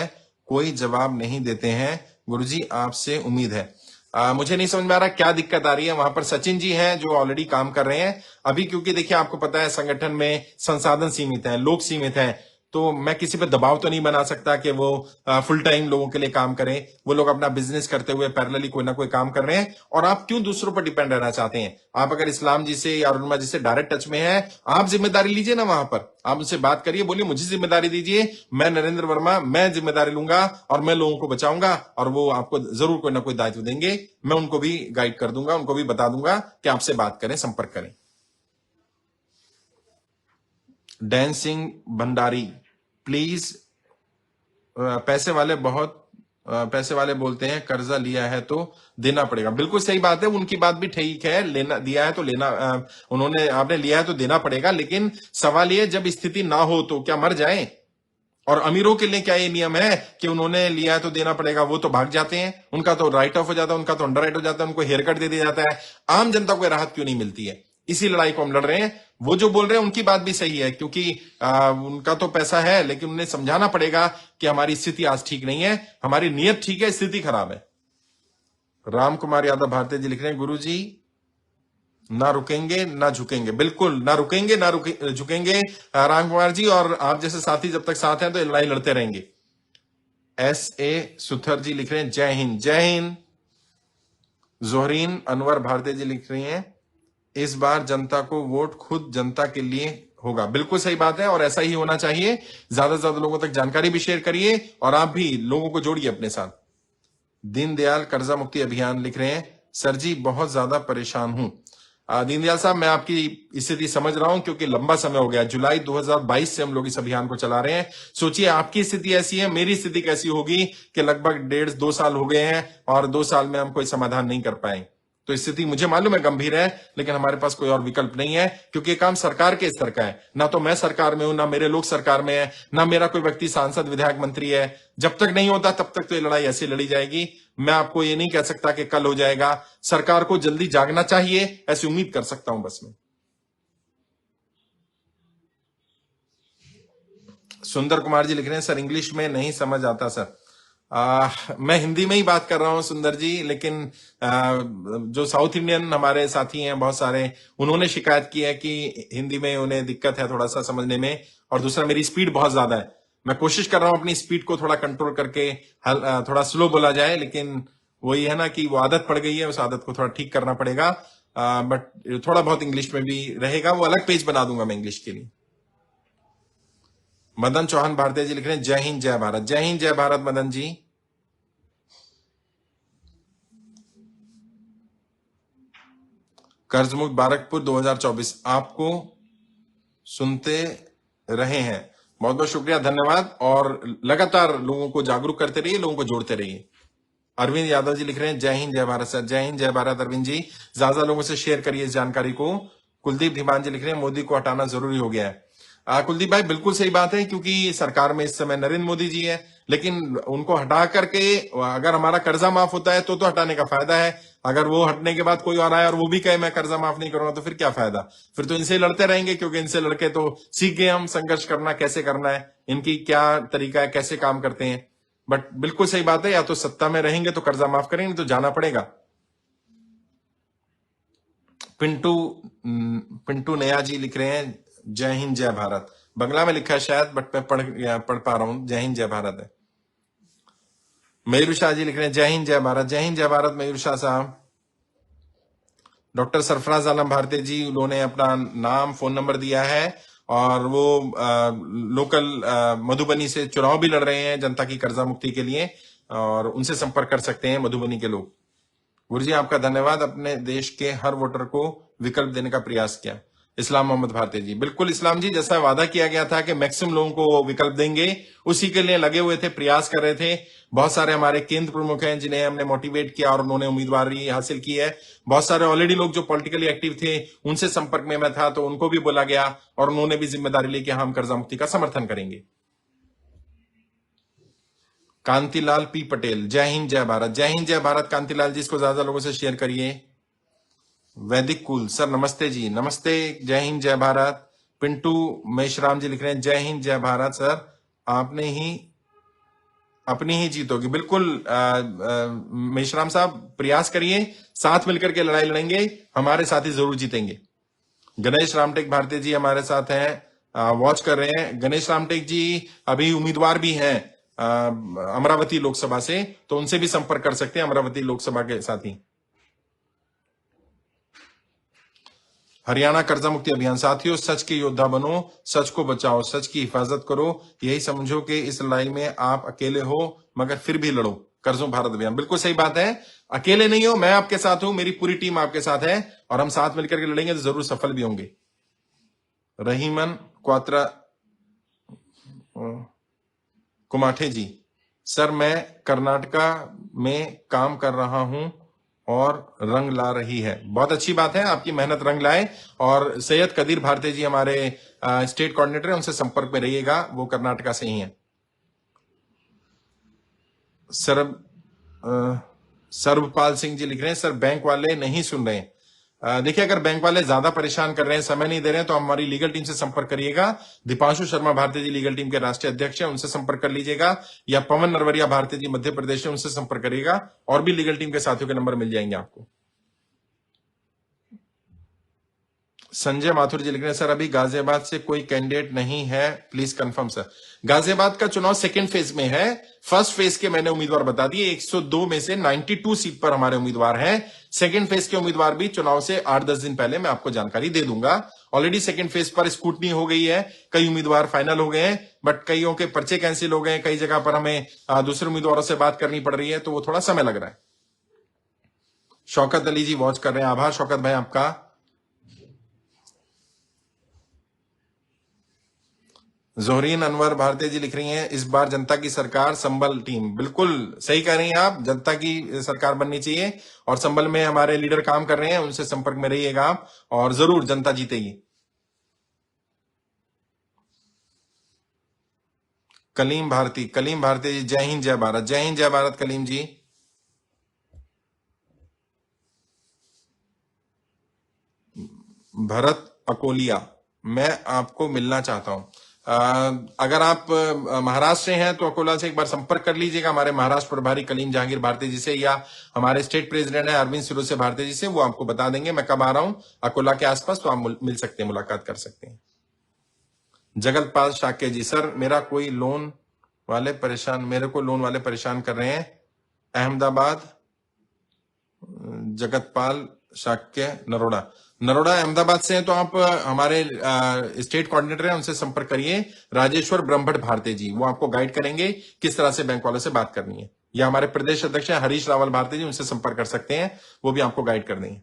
कोई जवाब नहीं देते हैं। गुरुजी आपसे उम्मीद है। मुझे नहीं समझ में आ रहा क्या दिक्कत आ रही है। वहां पर सचिन जी हैं जो ऑलरेडी काम कर रहे हैं अभी, क्योंकि देखिए आपको पता है संगठन में संसाधन सीमित हैं, लोग सीमित हैं, तो मैं किसी पे दबाव तो नहीं बना सकता कि वो फुल टाइम लोगों के लिए काम करें। वो लोग अपना बिजनेस करते हुए पैरेलली कोई ना कोई काम कर रहे हैं। और आप क्यों दूसरों पर डिपेंड रहना चाहते हैं? आप अगर इस्लाम जी से या अरुणिमा जी से डायरेक्ट टच में हैं, आप जिम्मेदारी लीजिए ना, वहां पर आप उनसे बात करिए, बोलिए मुझे जिम्मेदारी दीजिए, मैं नरेंद्र वर्मा, मैं जिम्मेदारी लूंगा और मैं लोगों को बचाऊंगा। और वो आपको जरूर कोई ना कोई दायित्व देंगे, मैं उनको भी गाइड कर दूंगा, उनको भी बता दूंगा कि आपसे बात करें, संपर्क करें। डैन सिंह भंडारी, प्लीज, पैसे वाले बोलते हैं कर्जा लिया है तो देना पड़ेगा। बिल्कुल सही बात है, उनकी बात भी ठीक है, लेना दिया है तो लेना, आपने लिया है तो देना पड़ेगा। लेकिन सवाल ये, जब स्थिति ना हो तो क्या मर जाएं? और अमीरों के लिए क्या ये नियम है कि उन्होंने लिया है तो देना पड़ेगा, वो तो भाग जाते हैं, उनका तो राइट ऑफ हो जाता है, उनका तो अंडर राइट हो जाता है, उनको हेयर कट दे दिया जाता है। आम जनता को राहत क्यों नहीं मिलती है? इसी लड़ाई को हम लड़ रहे हैं। वो जो बोल रहे हैं उनकी बात भी सही है, क्योंकि उनका तो पैसा है, लेकिन उन्हें समझाना पड़ेगा कि हमारी स्थिति आज ठीक नहीं है, हमारी नीयत ठीक है, स्थिति खराब है। राम कुमार यादव भारती जी लिख रहे हैं, गुरु जी ना रुकेंगे ना झुकेंगे। बिल्कुल ना रुकेंगे ना झुकेंगे राम कुमार जी, और आप जैसे साथी जब तक साथ हैं तो ये लड़ाई लड़ते रहेंगे। सुथर जी लिख रहे हैं, जय हिंद। जय हिंद। जोहरीन अनवर भारती जी लिख रही हैं, इस बार जनता को वोट खुद जनता के लिए होगा। बिल्कुल सही बात है, और ऐसा ही होना चाहिए। ज्यादा से ज्यादा लोगों तक जानकारी भी शेयर करिए, और आप भी लोगों को जोड़िए अपने साथ। दीनदयाल कर्जा मुक्ति अभियान लिख रहे हैं, सर जी बहुत ज्यादा परेशान हूं। दीनदयाल साहब, मैं आपकी स्थिति समझ रहा हूं, क्योंकि लंबा समय हो गया, जुलाई 2022 से हम लोग इस अभियान को चला रहे हैं। सोचिए आपकी स्थिति ऐसी है, मेरी स्थिति कैसी होगी कि लगभग 1.5-2 साल हो गए हैं और 2 साल में हम कोई समाधान नहीं कर पाए। तो स्थिति मुझे मालूम है गंभीर है, लेकिन हमारे पास कोई और विकल्प नहीं है, क्योंकि ये काम सरकार के स्तर का है। ना तो मैं सरकार में हूं, ना मेरे लोग सरकार में है, ना मेरा कोई व्यक्ति सांसद विधायक मंत्री है। जब तक नहीं होता तब तक तो ये लड़ाई ऐसी लड़ी जाएगी। मैं आपको ये नहीं कह सकता कि कल हो जाएगा। सरकार को जल्दी जागना चाहिए, ऐसी उम्मीद कर सकता हूं बस मैं। सुंदर कुमार जी लिख रहे हैं, सर इंग्लिश में नहीं समझ आता सर। मैं हिंदी में ही बात कर रहा हूं सुंदर जी, लेकिन जो साउथ इंडियन हमारे साथी हैं बहुत सारे, उन्होंने शिकायत की है कि हिंदी में उन्हें दिक्कत है थोड़ा सा समझने में, और दूसरा मेरी स्पीड बहुत ज्यादा है। मैं कोशिश कर रहा हूं अपनी स्पीड को थोड़ा कंट्रोल करके थोड़ा स्लो बोला जाए, लेकिन वही है ना कि वो आदत पड़ गई है, उस आदत को थोड़ा ठीक करना पड़ेगा। बट थोड़ा बहुत इंग्लिश में भी रहेगा, वो अलग पेज बना दूंगा मैं इंग्लिश के लिए। मदन चौहान भारतीय जी लिख रहे हैं, जय हिंद जय भारत। जय हिंद जय भारत मदन जी। कर्जमुक्त बारकपुर 2024 आपको सुनते रहे हैं, बहुत बहुत शुक्रिया, धन्यवाद। और लगातार लोगों को जागरूक करते रहिए, लोगों को जोड़ते रहिए। अरविंद यादव जी लिख रहे हैं, जय हिंद जय भारत सर। जय हिंद जय भारत अरविंद जी, ज्यादा लोगों से शेयर करिए इस जानकारी को। कुलदीप धीमान जी लिख रहे हैं, मोदी को हटाना जरूरी हो गया है। कुलदीप भाई बिल्कुल सही बात है, क्योंकि सरकार में इस समय नरेंद्र मोदी जी है, लेकिन उनको हटा करके अगर हमारा कर्जा माफ होता है तो हटाने का फायदा है। अगर वो हटने के बाद कोई और आया और वो भी कहे मैं कर्जा माफ नहीं करूंगा, तो फिर क्या फायदा? फिर तो इनसे लड़ते रहेंगे, क्योंकि इनसे लड़के तो सीख गए हम संघर्ष करना कैसे करना है, इनकी क्या तरीका है, कैसे काम करते हैं। बट बिल्कुल सही बात है, या तो सत्ता में रहेंगे तो कर्जा माफ करेंगे, तो जाना पड़ेगा। पिंटू पिंटू नया जी लिख रहे हैं, जय हिंद जय भारत। बंगला में लिखा है शायद, बट मैं पढ़ पा रहा हूं, जय हिंद जय भारत है। मयूर शाह जी लिख रहे हैं, जय हिंद जय भारत। जय हिंद जय भारत मयूर शाह साहब। डॉक्टर सरफराज आलम भारती जी, उन्होंने अपना नाम फोन नंबर दिया है, और वो लोकल मधुबनी से चुनाव भी लड़ रहे हैं जनता की कर्जा मुक्ति के लिए, और उनसे संपर्क कर सकते हैं मधुबनी के लोग। गुरु जी आपका धन्यवाद, अपने देश के हर वोटर को विकल्प देने का प्रयास किया। इस्लाम मोहम्मद भारती जी, बिल्कुल इस्लाम जी, जैसा वादा किया गया था कि मैक्सिमम लोगों को विकल्प देंगे, उसी के लिए लगे हुए थे, प्रयास कर रहे थे। बहुत सारे हमारे केंद्र प्रमुख हैं जिन्हें हमने मोटिवेट किया और उन्होंने उम्मीदवारी हासिल की है। बहुत सारे ऑलरेडी लोग जो पॉलिटिकली एक्टिव थे, उनसे संपर्क में मैं था, तो उनको भी बोला गया और उन्होंने भी जिम्मेदारी ली कि हम कर्जा मुक्ति का समर्थन करेंगे। कांतिलाल पी पटेल, जय हिंद जय भारत। जय हिंद जय भारत कांतिलाल जी, इसको ज्यादा लोगों से शेयर करिए। वैदिक कुल सर, नमस्ते जी, नमस्ते, जय हिंद जय भारत। पिंटू मेशराम जी लिख रहे हैं, जय हिंद जय भारत सर, आपने ही अपनी ही जीत होगी। बिल्कुल मेशराम साहब, प्रयास करिए, साथ मिलकर के लड़ाई लड़ेंगे, हमारे साथी जरूर जीतेंगे। गणेश रामटेक भारती जी हमारे साथ हैं, वॉच कर रहे हैं। गणेश रामटेक जी अभी उम्मीदवार भी हैं अमरावती लोकसभा से, तो उनसे भी संपर्क कर सकते हैं, अमरावती लोकसभा के साथी। हरियाणा कर्जा मुक्ति अभियान, साथियों सच के योद्धा बनो, सच को बचाओ, सच की हिफाजत करो, यही समझो कि इस लड़ाई में आप अकेले हो, मगर फिर भी लड़ो। कर्जों भारत अभियान, बिल्कुल सही बात है, अकेले नहीं हो, मैं आपके साथ हूं, मेरी पूरी टीम आपके साथ है, और हम साथ मिलकर के लड़ेंगे तो जरूर सफल भी होंगे। रहीमन क्वात्रा कुमाठे जी, सर मैं कर्नाटका में काम कर रहा हूं और रंग ला रही है। बहुत अच्छी बात है, आपकी मेहनत रंग लाए। और सैयद कदीर भारती जी हमारे स्टेट कोऑर्डिनेटर हैं, उनसे संपर्क में रहिएगा, वो कर्नाटका से ही हैं। सर्व सर्वपाल सिंह जी लिख रहे हैं, सर बैंक वाले नहीं सुन रहे हैं। देखिए, अगर बैंक वाले ज्यादा परेशान कर रहे हैं, समय नहीं दे रहे हैं, तो हमारी लीगल टीम से संपर्क करिएगा। दीपांशु शर्मा भारती जी लीगल टीम के राष्ट्रीय अध्यक्ष हैं, उनसे संपर्क कर लीजिएगा, या पवन नरवरिया भारती जी मध्य प्रदेश से, उनसे संपर्क करिएगा। और भी लीगल टीम के साथियों के नंबर मिल जाएंगे आपको। संजय माथुर जी लिख रहे हैं, सर अभी गाजियाबाद से कोई कैंडिडेट नहीं है, प्लीज कंफर्म सर। गाजियाबाद का चुनाव सेकंड फेज में है। फर्स्ट फेज के मैंने उम्मीदवार बता दिए, 102 में से 92 सीट पर हमारे उम्मीदवार हैं। सेकंड फेज के उम्मीदवार भी चुनाव से 8-10 दिन पहले मैं आपको जानकारी दे दूंगा। ऑलरेडी सेकंड फेज पर स्कूटनी हो गई है, कई उम्मीदवार फाइनल हो गए हैं, बट कईयों के पर्चे कैंसिल हो गए हैं, कई जगह पर हमें दूसरे उम्मीदवारों से बात करनी पड़ रही है, तो वो थोड़ा समय लग रहा है। शौकत अली जी वॉच कर रहे हैं, आभार शौकत भाई आपका। जोहरीन अनवर भारती जी लिख रही हैं, इस बार जनता की सरकार संबल टीम। बिल्कुल सही कह रही हैं आप, जनता की सरकार बननी चाहिए, और संबल में हमारे लीडर काम कर रहे हैं, उनसे संपर्क में रहिएगा आप, और जरूर जनता जीतेगी। कलीम भारती जी, जय हिंद जय भारत, जय हिंद जय भारत कलीम जी। भरत अकोलिया, मैं आपको मिलना चाहता हूं। अगर आप महाराष्ट्र से हैं तो अकोला से एक बार संपर्क कर लीजिएगा, हमारे महाराष्ट्र प्रभारी कलीम जहांगीर भारती जी से, या हमारे स्टेट प्रेसिडेंट है अरविंद सिरोसे भारती जी से, वो आपको बता देंगे मैं कब आ रहा हूं अकोला के आसपास, तो आप मिल सकते हैं, मुलाकात कर सकते हैं। जगतपाल शाक्य जी, सर मेरा कोई लोन वाले परेशान मेरे को लोन वाले परेशान कर रहे हैं, अहमदाबाद। जगतपाल शाक्य नरोड़ा अहमदाबाद से हैं, तो आप हमारे स्टेट कोऑर्डिनेटर हैं, उनसे संपर्क करिए, राजेश्वर ब्रह्मभट्ट भारती जी, वो आपको गाइड करेंगे किस तरह से बैंक वालों से बात करनी है। या हमारे प्रदेश अध्यक्ष हैं हरीश रावल भारती जी, उनसे संपर्क कर सकते हैं, वो भी आपको गाइड कर देंगे।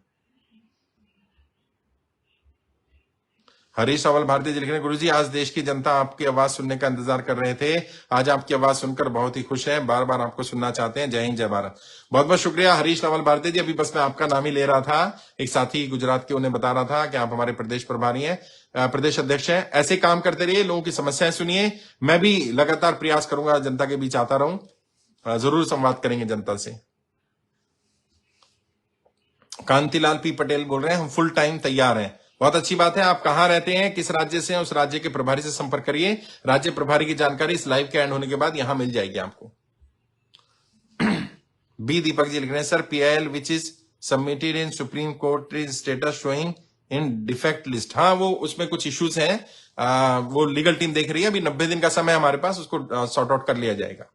हरीश रावल भारती जी लिख रहे हैं, गुरुजी आज देश की जनता आपकी आवाज सुनने का इंतजार कर रहे थे, आज आपकी आवाज सुनकर बहुत ही खुश है, बार बार आपको सुनना चाहते हैं, जय हिंद जय भारत। बहुत बहुत शुक्रिया हरीश रावल भारती जी। अभी बस मैं आपका नाम ही ले रहा था, एक साथी गुजरात के उन्हें बता रहा था कि आप हमारे प्रदेश प्रभारी हैं, प्रदेश अध्यक्ष हैं। ऐसे काम करते रहिए, लोगों की समस्याएं सुनिए, मैं भी लगातार प्रयास करूंगा जनता के बीच आता रहूं, जरूर संवाद करेंगे जनता से। कांतिलाल पी पटेल बोल रहे हैं, हम फुल टाइम तैयार हैं। बहुत अच्छी बात है। आप कहां रहते हैं, किस राज्य से हैं, उस राज्य के प्रभारी से संपर्क करिए, राज्य प्रभारी की जानकारी इस लाइव के एंड होने के बाद यहां मिल जाएगी आपको। बी दीपक जी लिख रहे हैं, sir PIL which is submitted in supreme court is status showing in defect list. हाँ, वो उसमें कुछ इश्यूज हैं, वो लीगल टीम देख रही है, अभी 90 दिन का समय हमारे पास, उसको सॉर्ट आउट कर लिया जाएगा।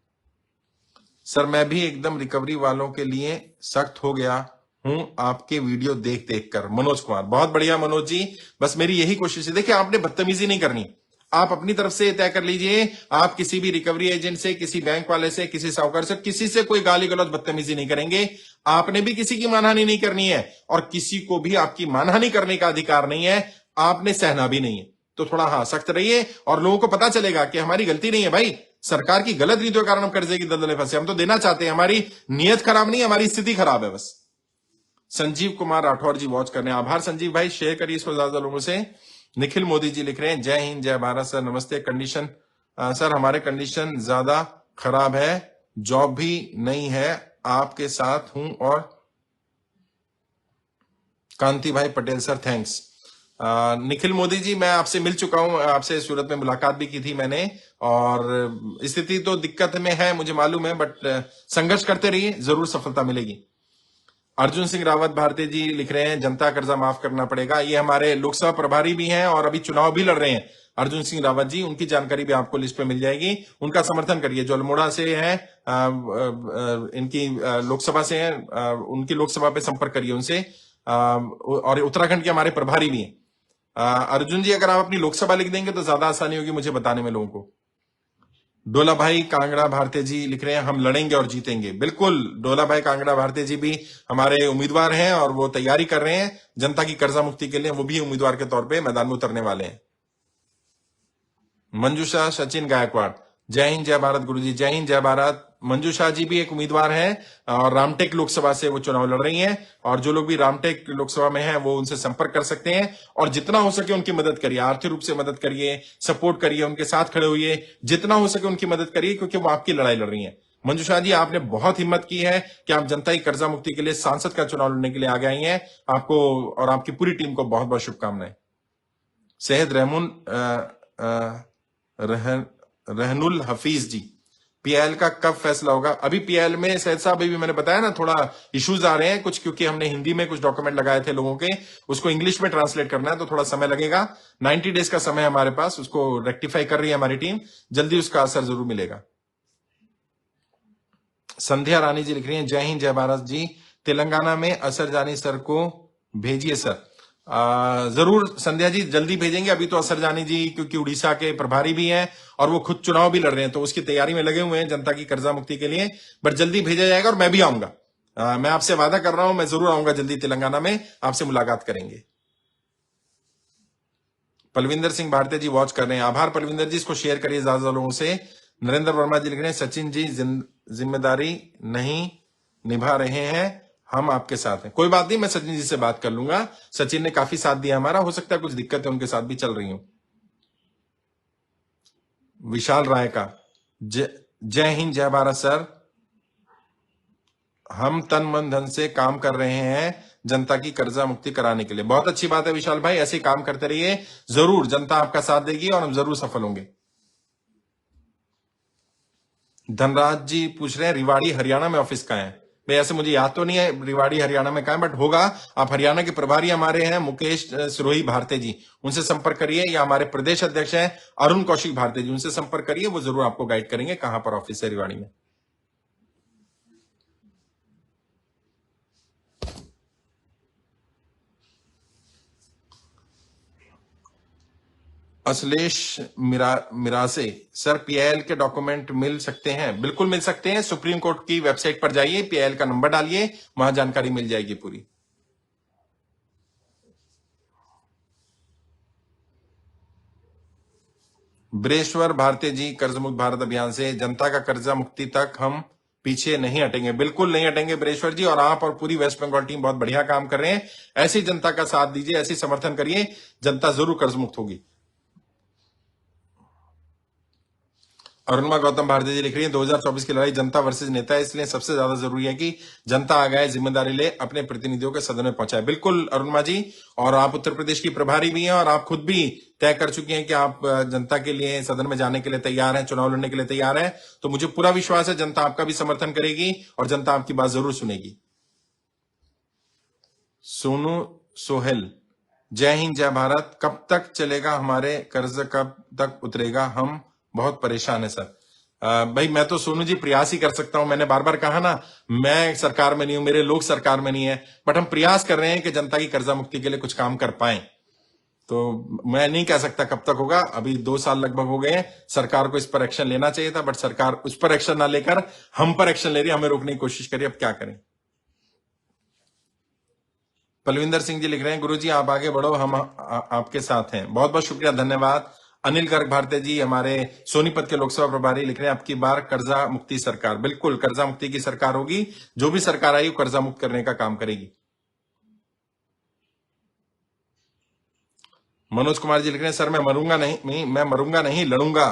सर मैं भी एकदम रिकवरी वालों के लिए सख्त हो गया हूं आपके वीडियो देख देख कर। मनोज कुमार, बहुत बढ़िया मनोज जी, बस मेरी यही कोशिश है। देखिए, आपने बदतमीजी नहीं करनी, आप अपनी तरफ से तय कर लीजिए, आप किसी भी रिकवरी एजेंट से, किसी बैंक वाले से, किसी साहूकार से, किसी से कोई गाली गलौज बदतमीजी नहीं करेंगे। आपने भी किसी की मानहानि नहीं करनी है, और किसी को भी आपकी मानहानि करने का अधिकार नहीं है, आपने सहना भी नहीं है। तो थोड़ा हाँ सख्त रहिए, और लोगों को पता चलेगा कि हमारी गलती नहीं है भाई, सरकार की गलत नीतियों के कारण हम कर्जे की दलदल में फंसे। हम तो देना चाहते हैं, हमारी नीयत खराब नहीं, हमारी स्थिति खराब है बस। संजीव कुमार राठौर जी वॉच करने, आभार संजीव भाई, शेयर करिए इसको ज्यादा लोगों से। निखिल मोदी जी लिख रहे हैं, जय हिंद जय भारत सर, नमस्ते। कंडीशन सर हमारे कंडीशन ज्यादा खराब है, जॉब भी नहीं है, आपके साथ हूं। और कांति भाई पटेल सर थैंक्स। निखिल मोदी जी, मैं आपसे मिल चुका हूं, आपसे सूरत में मुलाकात भी की थी मैंने, और स्थिति तो दिक्कत में है मुझे मालूम है, बट संघर्ष करते रहिए, जरूर सफलता मिलेगी। अर्जुन सिंह रावत भारती जी लिख रहे हैं, जनता कर्जा माफ करना पड़ेगा। ये हमारे लोकसभा प्रभारी भी हैं और अभी चुनाव भी लड़ रहे हैं, अर्जुन सिंह रावत जी, उनकी जानकारी भी आपको लिस्ट पे मिल जाएगी। उनका समर्थन करिए, जो अल्मोड़ा से है, इनकी लोकसभा से है, उनकी लोकसभा पे संपर्क करिए उनसे, और उत्तराखंड के हमारे प्रभारी भी हैं। अर्जुन जी, अगर आप अपनी लोकसभा लिख देंगे तो ज्यादा आसानी होगी मुझे बताने में लोगों को। डोला भाई कांगड़ा भारती जी लिख रहे हैं, हम लड़ेंगे और जीतेंगे। बिल्कुल, डोला भाई कांगड़ा भारती जी भी हमारे उम्मीदवार हैं, और वो तैयारी कर रहे हैं जनता की कर्जा मुक्ति के लिए, वो भी उम्मीदवार के तौर पे मैदान में उतरने वाले हैं। मंजूषा सचिन गायकवाड़, जय हिंद जय भारत गुरुजी, जय हिंद जय भारत। मंजूषा जी भी एक उम्मीदवार हैं, और रामटेक लोकसभा से वो चुनाव लड़ रही हैं, और जो लोग भी रामटेक लोकसभा में हैं वो उनसे संपर्क कर सकते हैं, और जितना हो सके उनकी मदद करिए, आर्थिक रूप से मदद करिए, सपोर्ट करिए, उनके साथ खड़े होइए, जितना हो सके उनकी मदद करिए, क्योंकि वो आपकी लड़ाई लड़ रही हैं। मंजुषा जी, आपने बहुत हिम्मत की है कि आप जनता की कर्जा मुक्ति के लिए सांसद का चुनाव लड़ने के लिए आगे आई हैं। आपको और आपकी पूरी टीम को बहुत बहुत शुभकामनाएं। सैयद रहनुल हफीज जी, पीएल का कब फैसला होगा? अभी पीएल में सैयद साहब, अभी मैंने बताया ना, थोड़ा इश्यूज आ रहे हैं कुछ, क्योंकि हमने हिंदी में कुछ डॉक्यूमेंट लगाए थे लोगों के, उसको इंग्लिश में ट्रांसलेट करना है तो थोड़ा समय लगेगा। 90 डेज का समय है हमारे पास, उसको रेक्टिफाई कर रही है हमारी टीम, जल्दी उसका असर जरूर मिलेगा। संध्या रानी जी लिख रही हैं, जय हिंद जय भारत जी, तेलंगाना में असर जानी सर को भेजिए सर। जरूर संध्या जी, जल्दी भेजेंगे। अभी तो असर जानी जी क्योंकि उड़ीसा के प्रभारी भी हैं और वो खुद चुनाव भी लड़ रहे हैं, तो उसकी तैयारी में लगे हुए हैं जनता की कर्जा मुक्ति के लिए, बट जल्दी भेजा जाएगा और मैं भी आऊंगा। मैं आपसे वादा कर रहा हूं, मैं जरूर आऊंगा जल्दी तेलंगाना में, आपसे मुलाकात करेंगे। पलविंदर सिंह भारती जी वॉच कर रहे हैं, आभार पलविंदर जी, इसको शेयर करिए ज्यादा लोगों से। नरेंद्र वर्मा जी लिख रहे हैं, सचिन जी जिम्मेदारी नहीं निभा रहे हैं, हम आपके साथ हैं। कोई बात नहीं, मैं सचिन जी से बात कर लूंगा, सचिन ने काफी साथ दिया हमारा, हो सकता है कुछ दिक्कतें उनके साथ भी चल रही हूं। विशाल राय का, जय हिंद जय भारत सर, हम तन मन धन से काम कर रहे हैं जनता की कर्जा मुक्ति कराने के लिए। बहुत अच्छी बात है विशाल भाई, ऐसे काम करते रहिए, जरूर जनता आपका साथ देगी और हम जरूर सफल होंगे। धनराज जी पूछ रहे हैं, रिवाड़ी हरियाणा में ऑफिस कहाँ है? भाई ऐसे मुझे याद तो नहीं है रिवाड़ी हरियाणा में कहाँ है, बट होगा। आप हरियाणा के प्रभारी हमारे हैं मुकेश सिरोही भारती जी, उनसे संपर्क करिए, या हमारे प्रदेश अध्यक्ष हैं अरुण कौशिक भारती जी, उनसे संपर्क करिए, वो जरूर आपको गाइड करेंगे कहां पर ऑफिस है रिवाड़ी में। अश्लेष मिरासे, सर पीआईएल के डॉक्यूमेंट मिल सकते हैं? बिल्कुल मिल सकते हैं, सुप्रीम कोर्ट की वेबसाइट पर जाइए, पीआईएल का नंबर डालिए, वहां जानकारी मिल जाएगी पूरी। ब्रेश्वर भारती जी, कर्ज मुक्त भारत अभियान से जनता का कर्जा मुक्ति तक हम पीछे नहीं हटेंगे, बिल्कुल नहीं हटेंगे ब्रेश्वर जी, और आप और पूरी वेस्ट बंगाल टीम बहुत बढ़िया काम कर रहे हैं। ऐसी जनता का साथ दीजिए, ऐसी समर्थन करिए, जनता जरूर कर्ज मुक्त होगी। अरुणिमा गौतम भारती जी लिख रही है, 2024 की लड़ाई जनता वर्सेस नेता है, इसलिए सबसे ज्यादा जरूरी है कि जनता आ गए, जिम्मेदारी ले, अपने प्रतिनिधियों के सदन में पहुंचाए। बिल्कुल अरुणिमा जी, और आप उत्तर प्रदेश की प्रभारी भी हैं और आप खुद भी तय कर चुकी हैं कि आप जनता के लिए सदन में जाने के लिए तैयार हैं, चुनाव लड़ने के लिए तैयार हैं, तो मुझे पूरा विश्वास है जनता आपका भी समर्थन करेगी और जनता आपकी बात जरूर सुनेगी। सोनू सोहेल, जय हिंद जय भारत, कब तक चलेगा हमारे कर्ज, कब तक उतरेगा, हम बहुत परेशान है सर। भाई मैं तो सोनू जी प्रयास ही कर सकता हूं, मैंने बार बार कहा ना, मैं सरकार में नहीं हूं, मेरे लोग सरकार में नहीं है, बट हम प्रयास कर रहे हैं कि जनता की कर्जा मुक्ति के लिए कुछ काम कर पाए। तो मैं नहीं कह सकता कब तक होगा, अभी 2 साल लगभग हो गए हैं, सरकार को इस पर एक्शन लेना चाहिए था, बट सरकार उस पर एक्शन ना लेकर हम पर एक्शन ले रही है, हमें रोकने की कोशिश करिए, अब क्या करें। पलविंदर सिंह जी लिख रहे हैं, गुरुजी आप आगे बढ़ो, हम आपके साथ हैं। बहुत बहुत शुक्रिया, धन्यवाद। अनिल गर्ग भारती जी हमारे सोनीपत के लोकसभा प्रभारी लिख रहे हैं, आपकी बार कर्जा मुक्ति सरकार, बिल्कुल कर्जा मुक्ति की सरकार होगी, जो भी सरकार आई वो कर्जा मुक्त करने का काम करेगी। मनोज कुमार जी लिख रहे हैं, सर मैं मरूंगा नहीं लड़ूंगा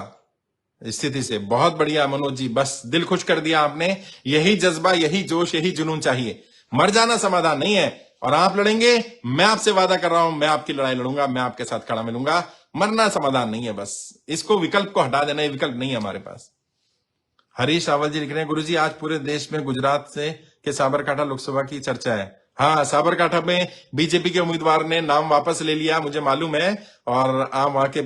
स्थिति से। बहुत बढ़िया मनोज जी, बस दिल खुश कर दिया आपने, यही जज्बा, यही जोश, यही जुनून चाहिए। मर जाना समाधान नहीं है, और आप लड़ेंगे, मैं आपसे वादा कर रहा हूं, मैं आपकी लड़ाई लड़ूंगा, मैं आपके साथ खड़ा मिलूंगा। मरना समाधान नहीं है, बस इसको विकल्प को हटा देना, ये विकल्प नहीं है हमारे पास। हरीश रावल जी लिख रहे हैं, गुरुजी आज पूरे देश में गुजरात से के साबरकांठा लोकसभा की चर्चा है। हाँ, साबरकांठा में बीजेपी के उम्मीदवार ने नाम वापस ले लिया, मुझे मालूम है, और आप वहां के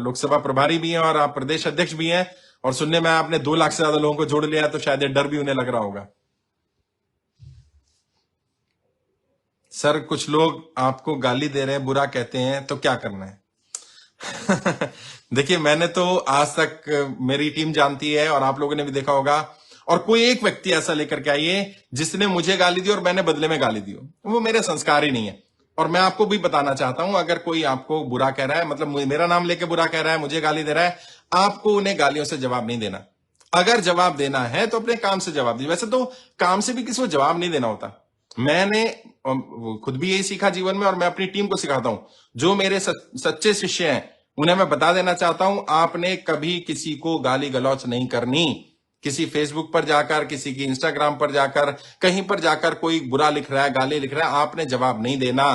लोकसभा प्रभारी भी हैं और आप प्रदेश अध्यक्ष भी हैं, और सुनने में आपने 2 लाख से ज्यादा लोगों को जोड़ लिया, तो शायद ये डर भी उन्हें लग रहा होगा। सर कुछ लोग आपको गाली दे रहे हैं, बुरा कहते हैं, तो क्या करना है? देखिए, मैंने तो आज तक, मेरी टीम जानती है और आप लोगों ने भी देखा होगा, और कोई एक व्यक्ति ऐसा लेकर के आइए जिसने मुझे गाली दी और मैंने बदले में गाली दी हो, वो मेरे संस्कार ही नहीं है। और मैं आपको भी बताना चाहता हूं, अगर कोई आपको बुरा कह रहा है, मतलब मेरा नाम लेके बुरा कह रहा है, मुझे गाली दे रहा है, आपको उन्हें गालियों से जवाब नहीं देना। अगर जवाब देना है तो अपने काम से जवाब दीजिए। वैसे तो काम से भी किसी को जवाब नहीं देना होता, मैंने खुद भी यही सीखा जीवन में, और मैं अपनी टीम को सिखाता हूं, जो मेरे सच्चे शिष्य हैं उन्हें मैं बता देना चाहता हूं, आपने कभी किसी को गाली गलौच नहीं करनी। किसी फेसबुक पर जाकर, किसी की इंस्टाग्राम पर जाकर, कहीं पर जाकर कोई बुरा लिख रहा है, गाली लिख रहा है, आपने जवाब नहीं देना।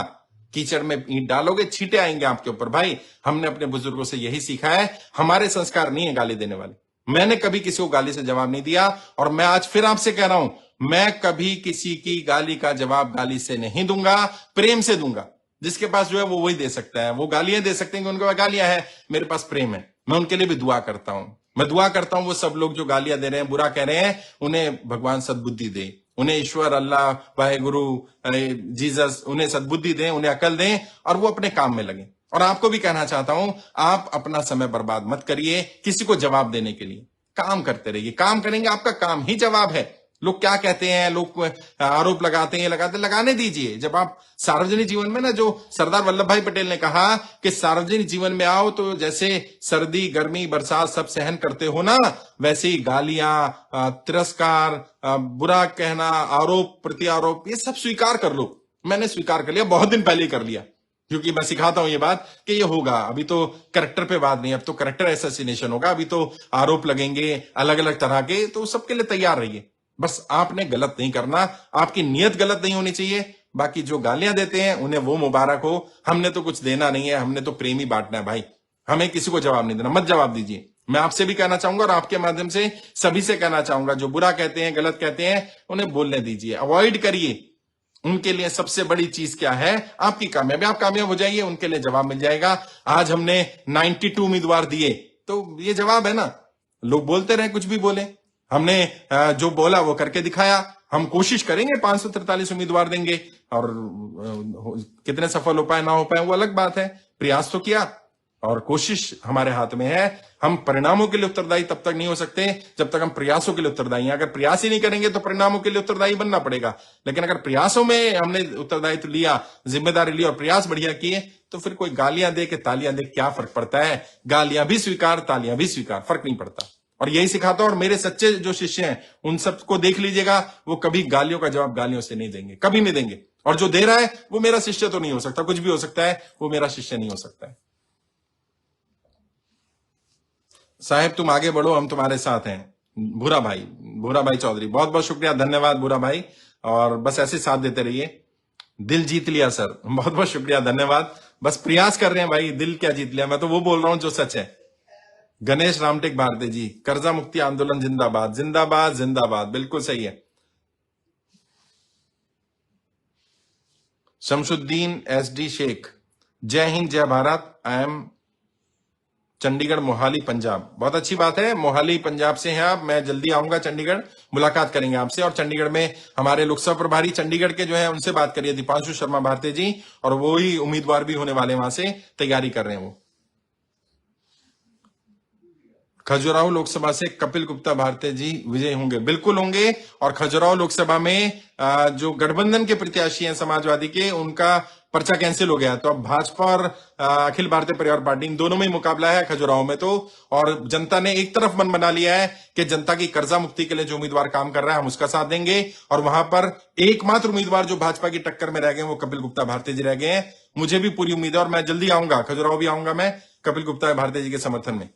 कीचड़ में ईंट डालोगे, छींटे आएंगे आपके ऊपर। भाई हमने अपने बुजुर्गों से यही सीखा है, हमारे संस्कार नहीं है गाली देने वाले। मैंने कभी किसी को गाली से जवाब नहीं दिया, और मैं आज फिर आपसे कह रहा हूं, मैं कभी किसी की गाली का जवाब गाली से नहीं दूंगा, प्रेम से दूंगा। जिसके पास जो है वो वही दे सकता है। वो गालियां दे सकते हैं कि उनके पास गालियां हैं, मेरे पास प्रेम है। मैं उनके लिए भी दुआ करता हूं। मैं दुआ करता हूं वो सब लोग जो गालियां दे रहे हैं, बुरा कह रहे हैं, उन्हें भगवान सद्बुद्धि दे, उन्हें ईश्वर, अल्लाह, वाहेगुरु, जीसस उन्हें सद्बुद्धि दें, उन्हें अकल दें, और वो अपने काम में लगे। और आपको भी कहना चाहता हूं, आप अपना समय बर्बाद मत करिए किसी को जवाब देने के लिए। काम करते रहिए। काम करेंगे, आपका काम ही जवाब है। लोग क्या कहते हैं, लोग आरोप लगाते हैं, लगाने दीजिए। जब आप सार्वजनिक जीवन में ना, जो सरदार वल्लभ भाई पटेल ने कहा कि सार्वजनिक जीवन में आओ तो जैसे सर्दी, गर्मी, बरसात सब सहन करते हो ना, वैसे ही गालियां, तिरस्कार, बुरा कहना, आरोप प्रत्यारोप, ये सब स्वीकार कर लो। मैंने स्वीकार कर लिया, बहुत दिन पहले ही कर लिया, क्योंकि मैं सिखाता हूं ये बात कि ये होगा। अभी तो करेक्टर पे बात नहीं, अब तो करेक्टर एसेसिनेशन होगा, अभी तो आरोप लगेंगे अलग अलग तरह के, तो सबके लिए तैयार रहिए। बस आपने गलत नहीं करना, आपकी नीयत गलत नहीं होनी चाहिए। बाकी जो गालियां देते हैं उन्हें वो मुबारक हो, हमने तो कुछ देना नहीं है, हमने तो प्रेम ही बांटना है भाई। हमें किसी को जवाब नहीं देना, मत जवाब दीजिए। मैं आपसे भी कहना चाहूंगा और आपके माध्यम से सभी से कहना चाहूंगा, जो बुरा कहते हैं, गलत कहते हैं, उन्हें बोलने दीजिए, अवॉइड करिए। उनके लिए सबसे बड़ी चीज क्या है? आपकी कामयाबी। आप कामयाब हो जाइए, उनके लिए जवाब मिल जाएगा। आज हमने 92 उम्मीदवार दिए, तो ये जवाब है ना। लोग बोलते रहे, कुछ भी बोले, हमने जो बोला वो करके दिखाया। हम कोशिश करेंगे, 543 उम्मीदवार देंगे, और कितने सफल हो पाए ना हो पाए वो अलग बात है। प्रयास तो किया, और कोशिश हमारे हाथ में है। हम परिणामों के लिए उत्तरदायी तब तक नहीं हो सकते जब तक हम प्रयासों के लिए उत्तरदायी हैं। अगर प्रयास ही नहीं करेंगे तो परिणामों के लिए उत्तरदायी बनना पड़ेगा। लेकिन अगर प्रयासों में हमने उत्तरदायित्व लिया, जिम्मेदारी ली और प्रयास बढ़िया किए, तो फिर कोई गालियां दे के तालियां दे, क्या फर्क पड़ता है? गालियां भी स्वीकार, तालियां भी स्वीकार, फर्क नहीं पड़ता। और यही सिखाता हूं। और मेरे सच्चे जो शिष्य हैं उन सबको देख लीजिएगा, वो कभी गालियों का जवाब गालियों से नहीं देंगे, कभी नहीं देंगे। और जो दे रहा है वो मेरा शिष्य तो नहीं हो सकता, कुछ भी हो सकता है, वो मेरा शिष्य नहीं हो सकता है। साहेब तुम आगे बढ़ो, हम तुम्हारे साथ हैं। भूरा भाई चौधरी, बहुत बहुत शुक्रिया, धन्यवाद भूरा भाई। और बस ऐसे साथ देते रहिए। दिल जीत लिया सर, बहुत बहुत शुक्रिया, धन्यवाद। बस प्रयास कर रहे हैं भाई, दिल क्या जीत लिया, मैं तो वो बोल रहा हूं जो सच है। गणेश रामटेक भारती जी, कर्जा मुक्ति आंदोलन जिंदाबाद, जिंदाबाद, जिंदाबाद, बिल्कुल सही है। शमशुद्दीन SD शेख, जय हिंद जय भारत। आई एम चंडीगढ़ मोहाली पंजाब, बहुत अच्छी बात है। मोहाली पंजाब से हैं आप, मैं जल्दी आऊंगा चंडीगढ़, मुलाकात करेंगे आपसे। और चंडीगढ़ में हमारे लोकसभा प्रभारी चंडीगढ़ के जो है उनसे बात करिए, दीपांशु शर्मा भारती जी, और वो ही उम्मीदवार भी होने वाले, वहां से तैयारी कर रहे हैं वो। खजुराहो लोकसभा से कपिल गुप्ता भारती जी विजय होंगे, बिल्कुल होंगे। और खजुराहो लोकसभा में जो गठबंधन के प्रत्याशी हैं समाजवादी के, उनका पर्चा कैंसिल हो गया, तो अब भाजपा और अखिल भारतीय परिवार पार्टी, इन दोनों में ही मुकाबला है खजुराहो में तो। और जनता ने एक तरफ मन बना लिया है कि जनता की कर्जा मुक्ति के लिए जो उम्मीदवार काम कर रहा है हम उसका साथ देंगे। और वहां पर एकमात्र उम्मीदवार जो भाजपा की टक्कर में रह गए वो कपिल गुप्ता भारती जी रह गए हैं। मुझे भी पूरी उम्मीद है, और मैं जल्दी आऊंगा, खजुराहो भी आऊंगा मैं कपिल गुप्ता भारती जी के समर्थन में।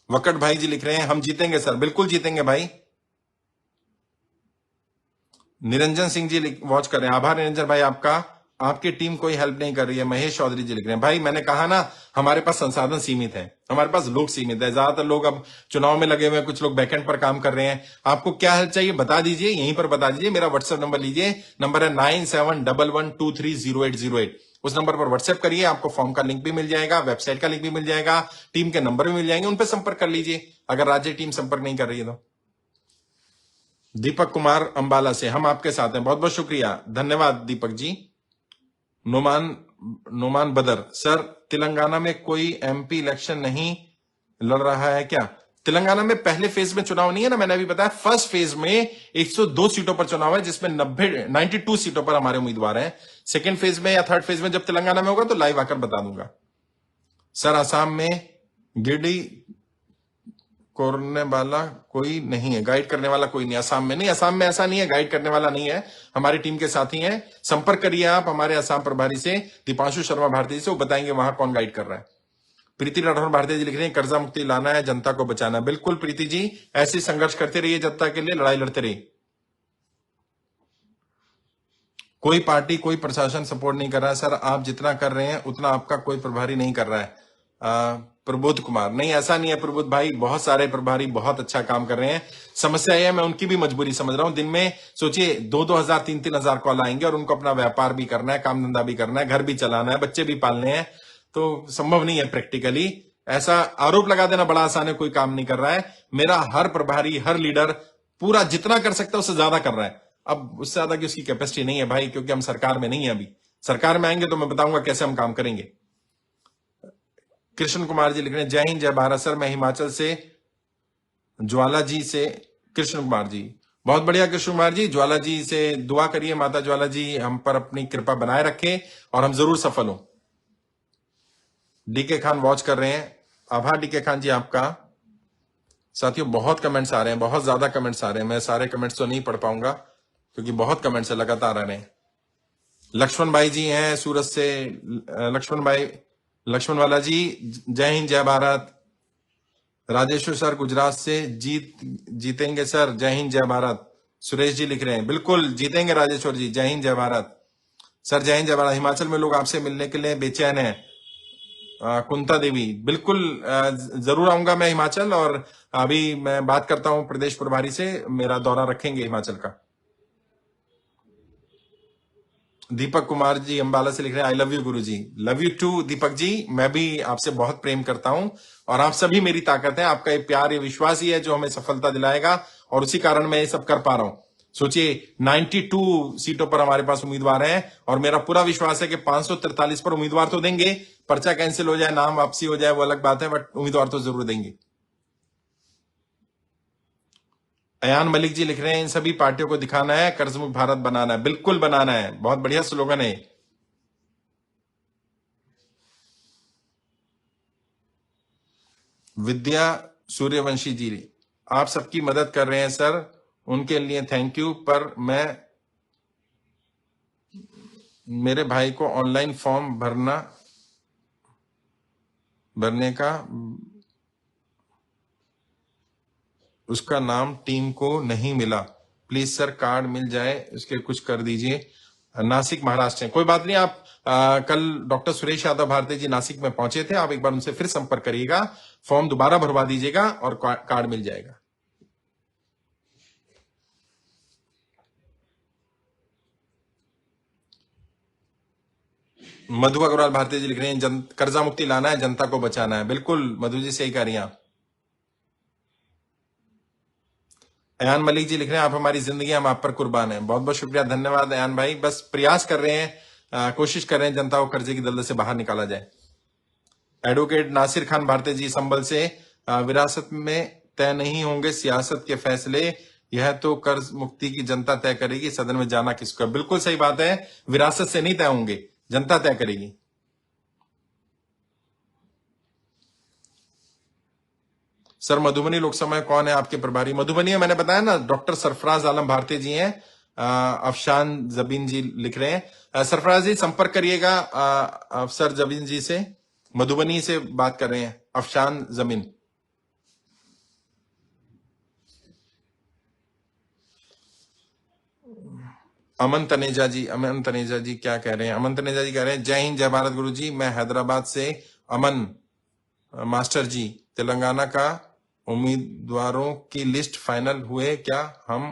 वकट भाई जी लिख रहे हैं, हम जीतेंगे सर, बिल्कुल जीतेंगे भाई। निरंजन सिंह जी वॉच कर रहे हैं, आभार निरंजन भाई आपका। आपकी टीम कोई हेल्प नहीं कर रही है, महेश चौधरी जी लिख रहे हैं। भाई मैंने कहा ना, हमारे पास संसाधन सीमित है, हमारे पास लोग सीमित है। ज्यादातर लोग अब चुनाव में लगे हुए हैं, कुछ लोग बैकएंड पर काम कर रहे हैं। आपको क्या हेल्प चाहिए बता दीजिए, यहीं पर बता दीजिए। मेरा व्हाट्सएप नंबर लीजिए, नंबर है 9711230808। उस नंबर पर व्हाट्सएप करिए, आपको फॉर्म का लिंक भी मिल जाएगा, वेबसाइट का लिंक भी मिल जाएगा, टीम के नंबर भी मिल जाएंगे, उन पर संपर्क कर लीजिए अगर राज्य टीम संपर्क नहीं कर रही है तो। दीपक कुमार अंबाला से, हम आपके साथ हैं, बहुत बहुत शुक्रिया, धन्यवाद दीपक जी। नोमान बदर, सर तेलंगाना में कोई MP इलेक्शन नहीं लड़ रहा है क्या? तेलंगाना में पहले फेज में चुनाव नहीं है ना, मैंने अभी बताया। फर्स्ट फेज में 102 सीटों पर चुनाव है, जिसमें 92 सीटों पर हमारे उम्मीदवार हैं। सेकेंड फेज में या थर्ड फेज में जब तेलंगाना में होगा तो लाइव आकर बता दूंगा। सर आसाम में गिरडी करने वाला कोई नहीं है, गाइड करने वाला कोई नहीं आसाम में। नहीं, आसाम में ऐसा नहीं है, गाइड करने वाला नहीं है, हमारी टीम के साथी हैं। संपर्क करिए आप हमारे आसाम प्रभारी से, दीपांशु शर्मा भारती से, वो बताएंगे वहां कौन गाइड कर रहा है। प्रीति राठौर भारती जी लिख रहे हैं कर्जा मुक्ति लाना है, जनता को बचाना है। बिल्कुल प्रीति जी, ऐसे संघर्ष करते रहिए, जनता के लिए लड़ाई लड़ते रहिए। कोई पार्टी कोई प्रशासन सपोर्ट नहीं कर रहा है सर, आप जितना कर रहे हैं उतना आपका कोई प्रभारी नहीं कर रहा है। प्रबोध कुमार, नहीं ऐसा नहीं है प्रबोध भाई, बहुत सारे प्रभारी बहुत अच्छा काम कर रहे हैं। समस्या यह है, मैं उनकी भी मजबूरी समझ रहा हूं। दिन में सोचिए 2-2 हजार 3-3 हजार कॉल आएंगे और उनको अपना व्यापार भी करना है, काम धंधा भी करना है, घर भी चलाना है, बच्चे भी पालने हैं, तो संभव नहीं है प्रैक्टिकली। ऐसा आरोप लगा देना बड़ा आसान है, कोई काम नहीं कर रहा है। मेरा हर प्रभारी हर लीडर पूरा जितना कर सकता है उससे ज्यादा कर रहा है। अब उससे ज्यादा की उसकी कैपेसिटी नहीं है भाई, क्योंकि हम सरकार में नहीं है। अभी सरकार में आएंगे तो मैं बताऊंगा कैसे हम काम करेंगे। कृष्ण कुमार जी लिख रहे हैं जय हिंद जय भारत सर, मैं हिमाचल से ज्वाला जी से। कृष्ण कुमार जी, बहुत बढ़िया कृष्ण कुमार जी, ज्वाला जी से दुआ करिए, माता ज्वाला जी हम पर अपनी कृपा बनाए रखें और हम जरूर सफल हों। डीके खान वॉच कर रहे हैं, आभार डीके खान जी आपका। साथियों बहुत कमेंट्स आ रहे हैं, बहुत ज्यादा कमेंट्स आ रहे हैं, मैं सारे कमेंट्स तो नहीं पढ़ पाऊंगा क्योंकि बहुत कमेंट्स लगातार आ रहे हैं। लक्ष्मण भाई जी हैं सूरत से, लक्ष्मण वाला जी जय हिंद जय भारत। राजेश्वर सर गुजरात से, जीतेंगे सर, जय हिंद जय भारत। सुरेश जी लिख रहे हैं बिल्कुल जीतेंगे राजेश्वर जी, जय हिंद जय भारत सर, जय हिंद जय भारत। हिमाचल में लोग आपसे मिलने के लिए बेचैन हैं। कुंता देवी, बिल्कुल जरूर आऊंगा मैं हिमाचल, और अभी मैं बात करता हूं प्रदेश प्रभारी से, मेरा दौरा रखेंगे हिमाचल का। दीपक कुमार जी अंबाला से लिख रहे हैं I love you Guru ji. Love you to Deepak ji, मैं भी आपसे बहुत प्रेम करता हूं और आप सभी मेरी ताकत है। आपका ये प्यार ये विश्वास ही है जो हमें सफलता दिलाएगा और उसी कारण मैं ये सब कर पा रहा हूं। सोचिए 92 सीटों पर हमारे पास उम्मीदवार हैं और मेरा पूरा विश्वास है कि 543 पर उम्मीदवार तो देंगे। पर्चा कैंसिल हो जाए, नाम वापसी हो जाए वो अलग बात है, बट उम्मीदवार तो जरूर देंगे। अयान मलिक जी लिख रहे हैं इन सभी पार्टियों को दिखाना है कर्जमुक्त भारत बनाना है। बिल्कुल बनाना है, बहुत बढ़िया स्लोगन है। विद्या सूर्यवंशी जी, आप सबकी मदद कर रहे हैं सर, उनके लिए थैंक यू। पर मैं मेरे भाई को ऑनलाइन फॉर्म भरने का, उसका नाम टीम को नहीं मिला, प्लीज सर कार्ड मिल जाए उसके कुछ कर दीजिए। नासिक महाराष्ट्र है, कोई बात नहीं। आप कल डॉक्टर सुरेश यादव भारती जी नासिक में पहुंचे थे, आप एक बार उनसे फिर संपर्क करिएगा, फॉर्म दोबारा भरवा दीजिएगा और कार्ड मिल जाएगा। मधु अग्रवाल भारती जी लिख रहे हैं कर्जा मुक्ति लाना है, जनता को बचाना है। बिल्कुल मधु जी सही कह रही हैं आप। अयान मलिक जी लिख रहे हैं आप हमारी जिंदगी, हम आप पर कुर्बान हैं। बहुत बहुत शुक्रिया, धन्यवाद अयान भाई। बस प्रयास कर रहे हैं, कोशिश कर रहे हैं जनता को कर्जे की दलदल से बाहर निकाला जाए। एडवोकेट नासिर खान भारती जी संबल से, विरासत में तय नहीं होंगे सियासत के फैसले, यह तो कर्ज मुक्ति की जनता तय करेगी, सदन में जाना किसको। बिल्कुल सही बात है, विरासत से नहीं तय होंगे, जनता तय करेगी। सर मधुबनी लोकसभा में कौन है आपके प्रभारी? मधुबनी में मैंने बताया ना, डॉक्टर सरफराज आलम भारती जी हैं। अफशान जबीन जी लिख रहे हैं, सरफराज जी संपर्क करिएगा अफसर जबीन जी से, मधुबनी से बात कर रहे हैं अफशान जमीन। अमन तनेजा जी क्या कह रहे हैं? अमन तनेजा जी कह रहे हैं जय हिंद जय भारत गुरु जी, मैं हैदराबाद से अमन मास्टर जी, तेलंगाना का उम्मीदवारों की लिस्ट फाइनल हुए क्या, हम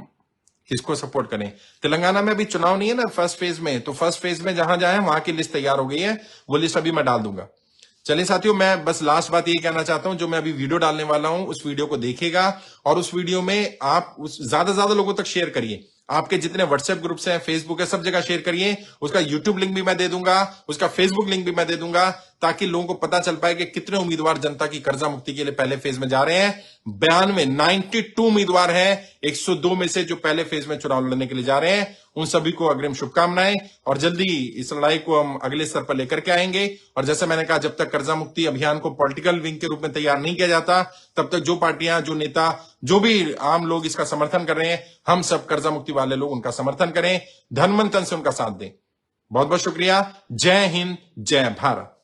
किसको सपोर्ट करें? तेलंगाना में अभी चुनाव नहीं है ना फर्स्ट फेज में, तो फर्स्ट फेज में जहां जाए वहां की लिस्ट तैयार हो गई है, वो लिस्ट अभी मैं डाल दूंगा। चलिए साथियों, मैं बस लास्ट बात यही कहना चाहता हूं, जो मैं अभी वीडियो डालने वाला हूं उस वीडियो को देखिएगा और उस वीडियो में आप ज्यादा से ज्यादा लोगों तक शेयर करिए। आपके जितने व्हाट्सएप ग्रुप्स हैं, फेसबुक है, सब जगह शेयर करिए। उसका यूट्यूब लिंक भी मैं दे दूंगा, उसका फेसबुक लिंक भी मैं दे दूंगा, ताकि लोगों को पता चल पाए कि कितने उम्मीदवार जनता की कर्जा मुक्ति के लिए पहले फेज में जा रहे हैं। 92 उम्मीदवार हैं 102 में से जो पहले फेज में चुनाव लड़ने के लिए जा रहे हैं। उन सभी को अग्रिम शुभकामनाएं और जल्दी इस लड़ाई को हम अगले स्तर पर लेकर के आएंगे। और जैसे मैंने कहा, जब तक कर्जा मुक्ति अभियान को पॉलिटिकल विंग के रूप में तैयार नहीं किया जाता, तब तक जो पार्टियां, जो नेता, जो भी आम लोग इसका समर्थन कर रहे हैं, हम सब कर्जा मुक्ति वाले लोग उनका समर्थन करें, धन मन तन से उनका साथ दें। बहुत बहुत शुक्रिया। जय हिंद जय भारत।